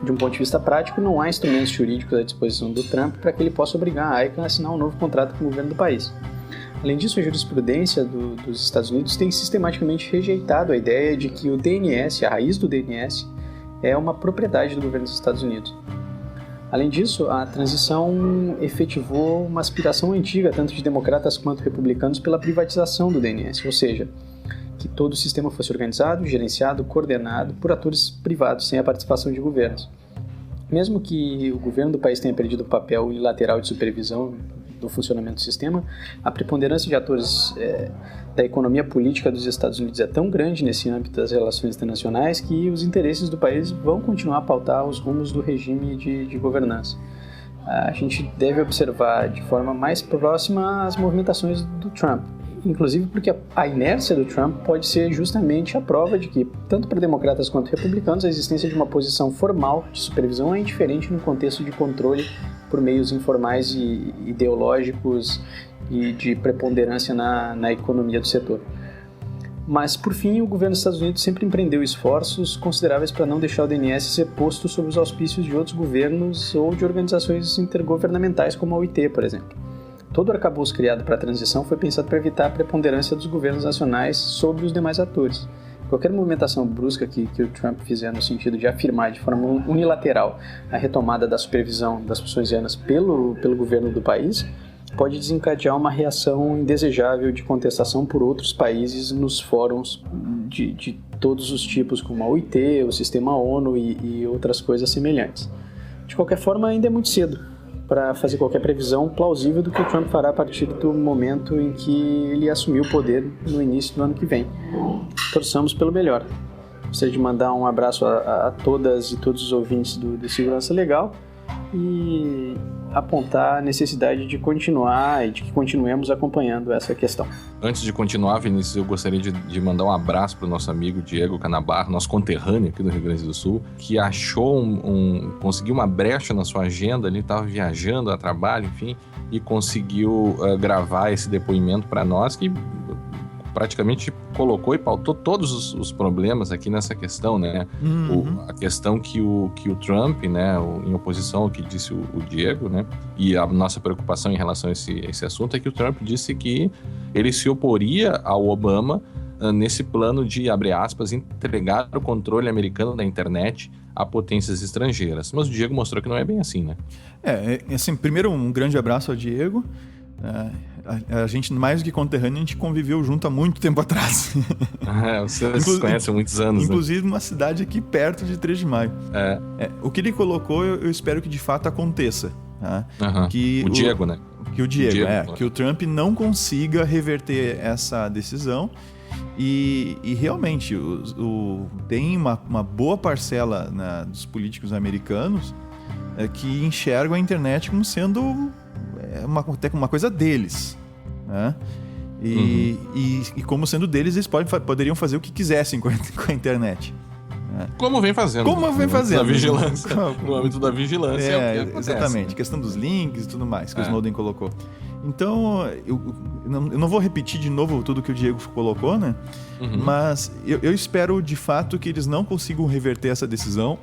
De um ponto de vista prático, não há instrumentos jurídicos à disposição do Trump para que ele possa obrigar a ICANN a assinar um novo contrato com o governo do país. Além disso, a jurisprudência dos Estados Unidos tem sistematicamente rejeitado a ideia de que o DNS, a raiz do DNS, é uma propriedade do governo dos Estados Unidos. Além disso, a transição efetivou uma aspiração antiga, tanto de democratas quanto republicanos, pela privatização do DNS, ou seja, que todo o sistema fosse organizado, gerenciado, coordenado por atores privados, sem a participação de governos. Mesmo que o governo do país tenha perdido o papel unilateral de supervisão do funcionamento do sistema, a preponderância de atores da economia política dos Estados Unidos é tão grande nesse âmbito das relações internacionais que os interesses do país vão continuar a pautar os rumos do regime de governança. A gente deve observar de forma mais próxima as movimentações do Trump, inclusive porque a inércia do Trump pode ser justamente a prova de que, tanto para democratas quanto republicanos, a existência de uma posição formal de supervisão é indiferente no contexto de controle por meios informais e ideológicos e de preponderância na economia do setor. Mas, por fim, o governo dos Estados Unidos sempre empreendeu esforços consideráveis para não deixar o DNS ser posto sob os auspícios de outros governos ou de organizações intergovernamentais como a OIT, por exemplo. Todo o arcabouço criado para a transição foi pensado para evitar a preponderância dos governos nacionais sobre os demais atores. Qualquer movimentação brusca que o Trump fizer no sentido de afirmar de forma unilateral a retomada da supervisão das funções IANAs pelo governo do país pode desencadear uma reação indesejável de contestação por outros países nos fóruns de todos os tipos, como a OIT, o sistema ONU e outras coisas semelhantes. De qualquer forma, ainda é muito cedo para fazer qualquer previsão plausível do que o Trump fará a partir do momento em que ele assumir o poder no início do ano que vem. Torçamos pelo melhor. Gostaria de mandar um abraço a todas e todos os ouvintes do Segurança Legal e apontar a necessidade de continuar e de que continuemos acompanhando essa questão. Antes de continuar, Vinícius, eu gostaria de mandar um abraço para o nosso amigo Diego Canabar, nosso conterrâneo aqui do Rio Grande do Sul, que achou conseguiu uma brecha na sua agenda, ele estava viajando a trabalho, enfim, e conseguiu gravar esse depoimento para nós, que praticamente colocou e pautou todos os problemas aqui nessa questão, né? A questão que o Trump, né, em oposição ao que disse o Diego, né? E a nossa preocupação em relação a esse assunto é que o Trump disse que ele se oporia ao Obama nesse plano de, abre aspas, entregar o controle americano da internet a potências estrangeiras. Mas o Diego mostrou que não é bem assim, né? Assim, primeiro um grande abraço ao Diego. A gente, mais do que conterrâneo, a gente conviveu junto há muito tempo atrás. Vocês se conhecem há muitos anos, inclusive, numa cidade aqui perto de 3 de Maio. O que ele colocou, eu espero que de fato aconteça. Tá? Que o Diego, né? Que o Diego, que o Trump não consiga reverter essa decisão e realmente tem uma boa parcela dos políticos americanos que enxergam a internet como sendo uma coisa deles, né? E como sendo deles, eles poderiam fazer o que quisessem com a internet. Né? Como vem fazendo. Da vigilância. No âmbito da vigilância. Exatamente. Questão dos links e tudo mais que o Snowden colocou. Então, eu não vou repetir de novo tudo que o Diego colocou, né? Mas eu espero, de fato, que eles não consigam reverter essa decisão.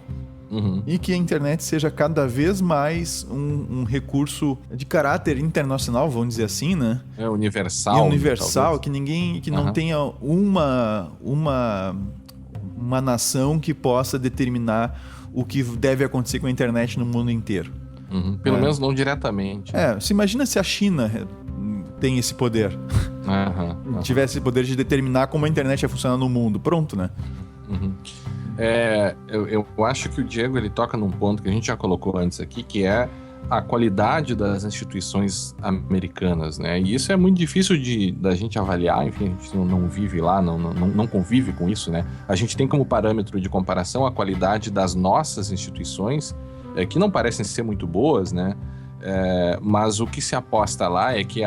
E que a internet seja cada vez mais um recurso de caráter internacional, vamos dizer assim, né? Universal. Universal, que não tenha uma nação que possa determinar o que deve acontecer com a internet no mundo inteiro. Pelo menos não diretamente. Você imagina se a China tem esse poder. Tivesse esse poder de determinar como a internet vai funcionar no mundo. Pronto, né? Eu acho que o Diego ele toca num ponto que a gente já colocou antes aqui, que é a qualidade das instituições americanas, né? E isso é muito difícil da gente avaliar, enfim, a gente não vive lá, não convive com isso, né? A gente tem como parâmetro de comparação a qualidade das nossas instituições, que não parecem ser muito boas, né? Mas o que se aposta lá é que,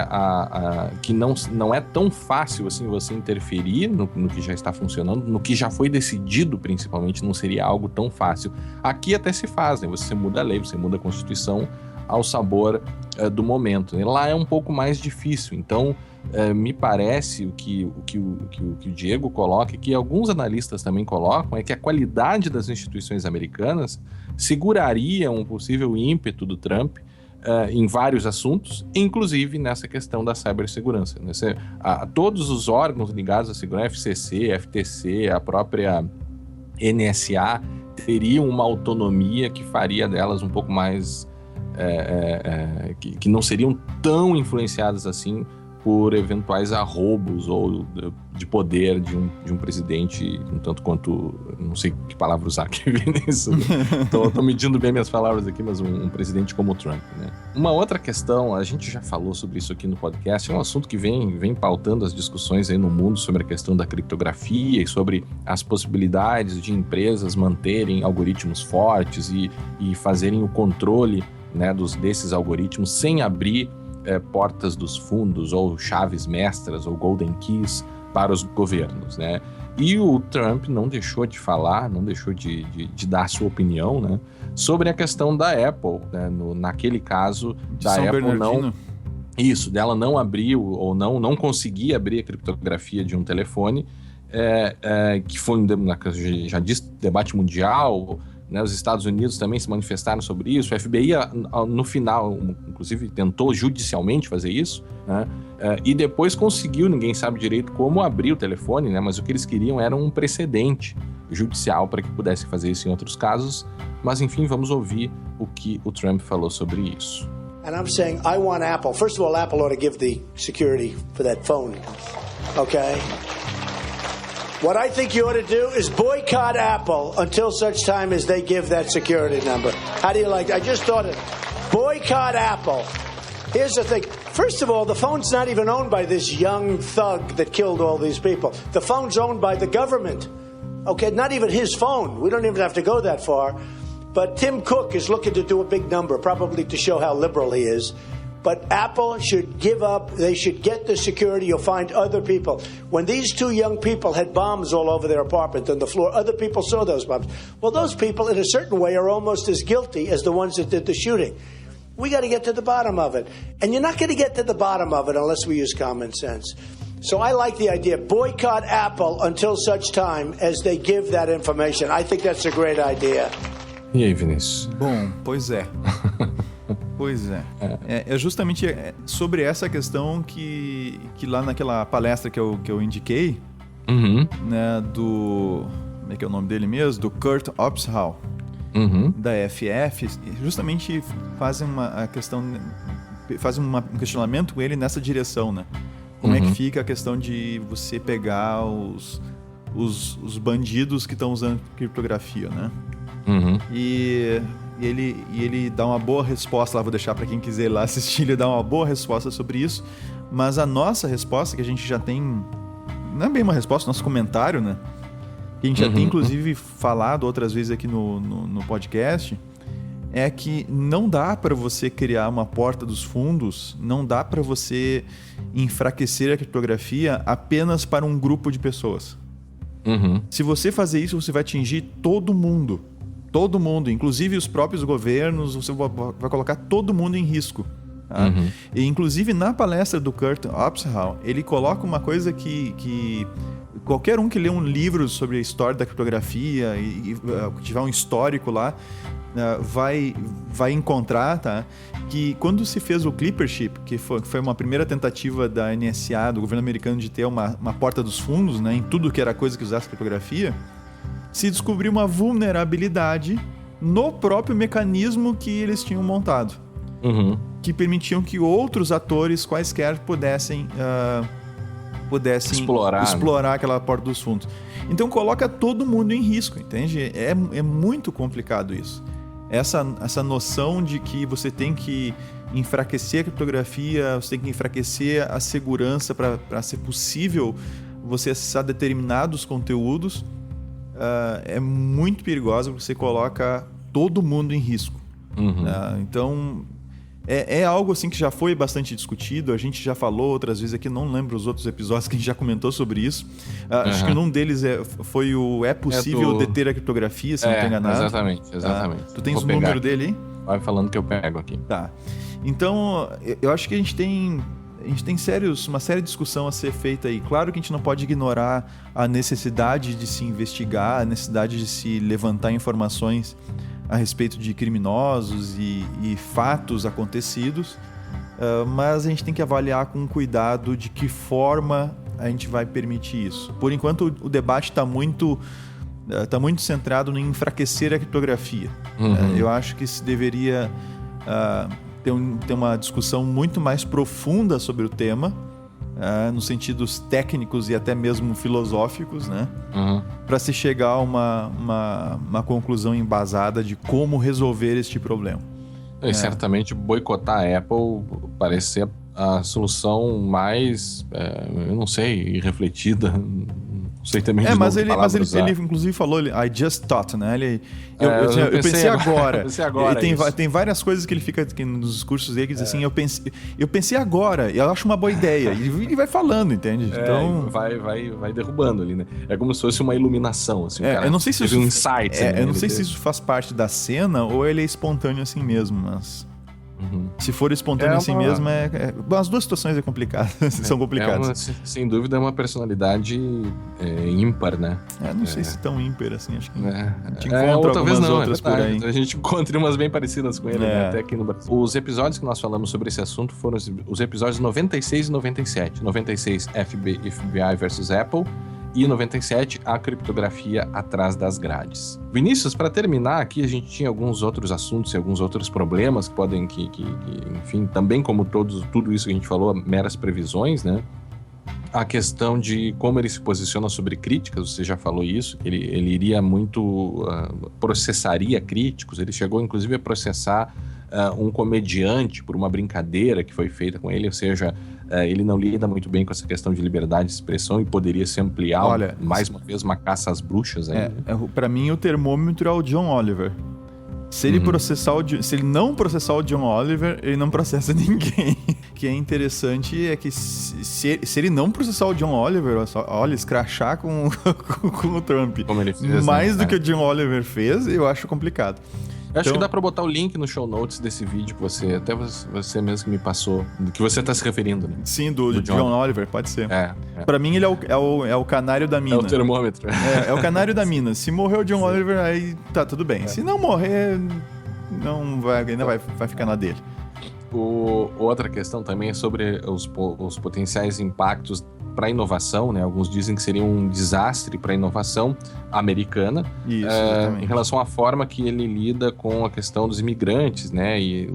que não é tão fácil assim você interferir no que já está funcionando, no que já foi decidido principalmente, não seria algo tão fácil. Aqui até se faz, né? Você muda a lei, você muda a Constituição ao sabor do momento. E lá é um pouco mais difícil, então me parece o que o Diego coloca, e que alguns analistas também colocam, é que a qualidade das instituições americanas seguraria um possível ímpeto do Trump em vários assuntos, inclusive nessa questão da cibersegurança. Todos os órgãos ligados à segurança, FCC, FTC, a própria NSA, teriam uma autonomia que faria delas um pouco mais... que não seriam tão influenciadas assim por eventuais arroubos ou de poder de um presidente, um tanto quanto, não sei que palavra usar aqui, Vinícius, tô medindo bem minhas palavras aqui, mas um presidente como o Trump, né? Uma outra questão, a gente já falou sobre isso aqui no podcast, é um assunto que vem pautando as discussões aí no mundo sobre a questão da criptografia e sobre as possibilidades de empresas manterem algoritmos fortes e fazerem o controle, né, desses algoritmos sem abrir portas dos fundos ou chaves mestras ou golden keys para os governos, né? E o Trump não deixou de falar, não deixou de dar a sua opinião, né, sobre a questão da Apple, né, naquele caso de da São Apple Bernardino. dela não abrir ou não conseguir abrir a criptografia de um telefone, que foi já disse, debate mundial, né, os Estados Unidos também se manifestaram sobre isso, o FBI no final, inclusive, tentou judicialmente fazer isso, né, e depois conseguiu, ninguém sabe direito como abrir o telefone, né, mas o que eles queriam era um precedente judicial para que pudesse fazer isso em outros casos, mas enfim, vamos ouvir o que o Trump falou sobre isso. And I'm saying I want Apple. First of all, Apple ought to give the security for that phone, okay? What I think you ought to do is boycott Apple until such time as they give that security number. How do you like that? I just thought it. Boycott Apple. Here's the thing. First of all, the phone's not even owned by this young thug that killed all these people. The phone's owned by the government. Okay, not even his phone. We don't even have to go that far. But Tim Cook is looking to do a big number, probably to show how liberal he is. But Apple should give up. They should get the security. You'll find other people. When these two young people had bombs all over their apartment on the floor, other people saw those bombs. Well, those people, in a certain way, are almost as guilty as the ones that did the shooting. We got to get to the bottom of it. And you're not going to get to the bottom of it unless we use common sense. So I like the idea. Boycott Apple until such time as they give that information. I think that's a great idea. E aí, Vinícius? Bom, pois é. Pois é. É justamente sobre essa questão que lá naquela palestra que eu indiquei, né, do... Como é que é o nome dele mesmo? Do Kurt Opsahl, da FF, justamente fazem um questionamento com ele nessa direção, né? Como é que fica a questão de você pegar os bandidos que estão usando criptografia, né? E ele dá uma boa resposta lá, vou deixar para quem quiser ir lá assistir, ele dá uma boa resposta sobre isso, mas a nossa resposta, que a gente já tem, não é bem uma resposta, nosso comentário, né, que a gente já tem inclusive falado outras vezes aqui no podcast, é que não dá para você criar uma porta dos fundos, não dá para você enfraquecer a criptografia apenas para um grupo de pessoas. Se você fazer isso, você vai atingir todo mundo. Todo mundo, inclusive os próprios governos, você vai colocar todo mundo em risco. Tá? E inclusive na palestra do Kurt Opsahl, ele coloca uma coisa que qualquer um que lê um livro sobre a história da criptografia e tiver um histórico lá, vai encontrar, tá? Que quando se fez o Clippership, que foi uma primeira tentativa da NSA, do governo americano, de ter uma porta dos fundos, né, em tudo que era coisa que usasse criptografia, se descobriu uma vulnerabilidade no próprio mecanismo que eles tinham montado, que permitiam que outros atores quaisquer pudessem explorar aquela porta dos fundos. Então coloca todo mundo em risco, entende? É muito complicado isso. essa noção de que você tem que enfraquecer a criptografia, você tem que enfraquecer a segurança para ser possível você acessar determinados conteúdos, é muito perigosa, porque você coloca todo mundo em risco. Então, é algo assim que já foi bastante discutido, a gente já falou outras vezes aqui, não lembro os outros episódios que a gente já comentou sobre isso. Acho que um deles foi o É Possível Deter a Criptografia, se não estou enganado. Exatamente. Tu tens o número dele aí? Vai falando que eu pego aqui. Tá. Então, eu acho que a gente tem uma séria discussão a ser feita aí. Claro que a gente não pode ignorar a necessidade de se investigar, a necessidade de se levantar informações a respeito de criminosos e fatos acontecidos, mas a gente tem que avaliar com cuidado de que forma a gente vai permitir isso. Por enquanto, o debate está muito centrado em enfraquecer a criptografia. Eu acho que se deveria ter uma discussão muito mais profunda sobre o tema, nos sentidos técnicos e até mesmo filosóficos, né? Para se chegar a uma conclusão embasada de como resolver este problema. E certamente boicotar a Apple parece ser a solução mais, eu não sei, irrefletida. Não sei também mas ele inclusive falou, I just thought, né? Eu pensei agora. E tem várias coisas que ele fica nos discursos dele que diz assim, eu pensei agora, eu acho uma boa ideia. E ele vai falando, entende? Então vai derrubando ali, né? É como se fosse uma iluminação, assim. Eu não sei se isso um insight. Eu não sei se isso faz parte da cena ou ele é espontâneo assim mesmo, mas se for espontâneo assim mesmo, as duas situações são complicadas. Sem dúvida é uma personalidade ímpar, né? Não sei se tão ímpar assim, acho que a gente encontra algumas outras por aí. A gente encontra umas bem parecidas com ele, né? Até aqui no Brasil. Os episódios que nós falamos sobre esse assunto foram os episódios 96 e 97. 96, FBI versus Apple. E 97, a criptografia atrás das grades. Vinícius, para terminar aqui, a gente tinha alguns outros assuntos e alguns outros problemas que podem, enfim, também como tudo isso que a gente falou, meras previsões, né? A questão de como ele se posiciona sobre críticas, você já falou isso, ele iria muito, processaria críticos, ele chegou inclusive a processar um comediante por uma brincadeira que foi feita com ele, ou seja, ele não lida muito bem com essa questão de liberdade de expressão e poderia se ampliar mais uma vez uma caça às bruxas. Para mim, o termômetro é o John Oliver. Se ele não processar o John Oliver, ele não processa ninguém. O que é interessante é que se ele não processar o John Oliver, olha, escrachar com o Trump, como ele fez, mais do que o John Oliver fez, eu acho complicado. Eu acho que dá pra botar o link no show notes desse vídeo que você mesmo que me passou, do que você tá se referindo, né? Sim, do John Oliver, pode ser. Pra mim ele é o canário da mina. É o termômetro. É o canário da mina. Se morrer o John Oliver, aí tá tudo bem. Se não morrer, ainda vai ficar na dele. Outra questão também é sobre os potenciais impactos para a inovação, né? Alguns dizem que seria um desastre para a inovação americana. Isso, em relação à forma que ele lida com a questão dos imigrantes, né? E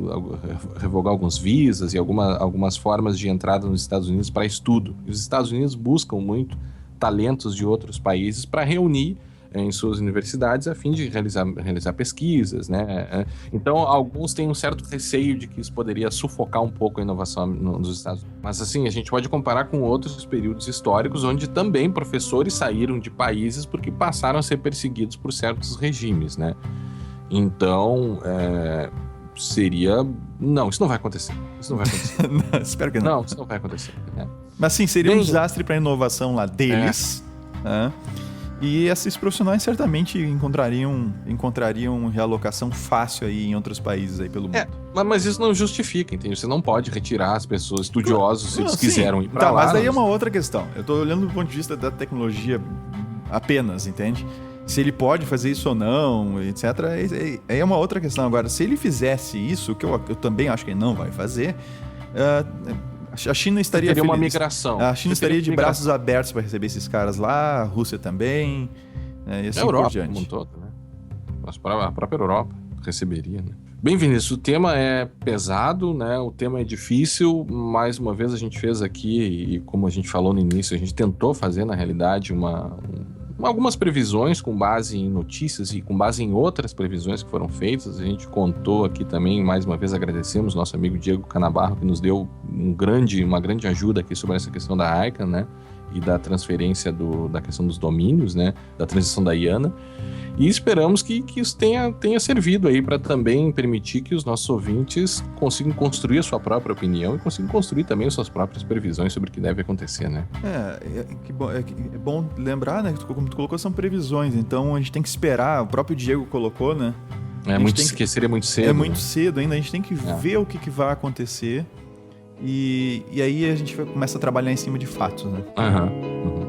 revogar alguns visas e algumas formas de entrada nos Estados Unidos para estudo. E os Estados Unidos buscam muito talentos de outros países para reunir em suas universidades a fim de realizar pesquisas, né? Então, alguns têm um certo receio de que isso poderia sufocar um pouco a inovação nos Estados Unidos. Mas, assim, a gente pode comparar com outros períodos históricos onde também professores saíram de países porque passaram a ser perseguidos por certos regimes, né? Então, seria... Não, isso não vai acontecer. Não, espero que não. Não, isso não vai acontecer. Né? Mas, sim, seria um desastre para a inovação lá deles, né? E esses profissionais certamente encontrariam realocação fácil aí em outros países aí pelo mundo. Mas isso não justifica, entende? Você não pode retirar as pessoas estudiosos se eles quiseram ir pra lá. Mas daí é uma outra questão. Eu tô olhando do ponto de vista da tecnologia apenas, entende? Se ele pode fazer isso ou não, etc. É uma outra questão. Agora, se ele fizesse isso, que eu também acho que ele não vai fazer... A China estaria feliz. Uma migração. A China estaria de braços abertos para receber esses caras lá, a Rússia também, e assim a Europa por diante. Como um todo, né? Mas a própria Europa receberia, né? Bem, Vinícius, o tema é pesado, né? O tema é difícil. Mais uma vez a gente fez aqui, e como a gente falou no início, a gente tentou fazer, na realidade, algumas previsões com base em notícias e com base em outras previsões que foram feitas. A gente contou aqui também, mais uma vez agradecemos nosso amigo Diego Canabarro, que nos deu uma grande ajuda aqui sobre essa questão da ICANN, né? E da transferência da questão dos domínios, né? Da transição da IANA. E esperamos que isso tenha servido aí para também permitir que os nossos ouvintes consigam construir a sua própria opinião e consigam construir também as suas próprias previsões sobre o que deve acontecer, né? É bom lembrar, né? Como tu colocou, são previsões, então a gente tem que esperar, o próprio Diego colocou, né? Seria muito cedo. É muito cedo ainda, a gente tem que ver o que vai acontecer e aí a gente começa a trabalhar em cima de fatos, né?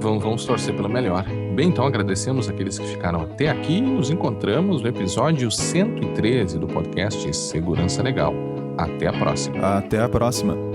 Vamos torcer pelo melhor. Bem, então agradecemos aqueles que ficaram até aqui e nos encontramos no episódio 113 do podcast Segurança Legal. Até a próxima. Até a próxima.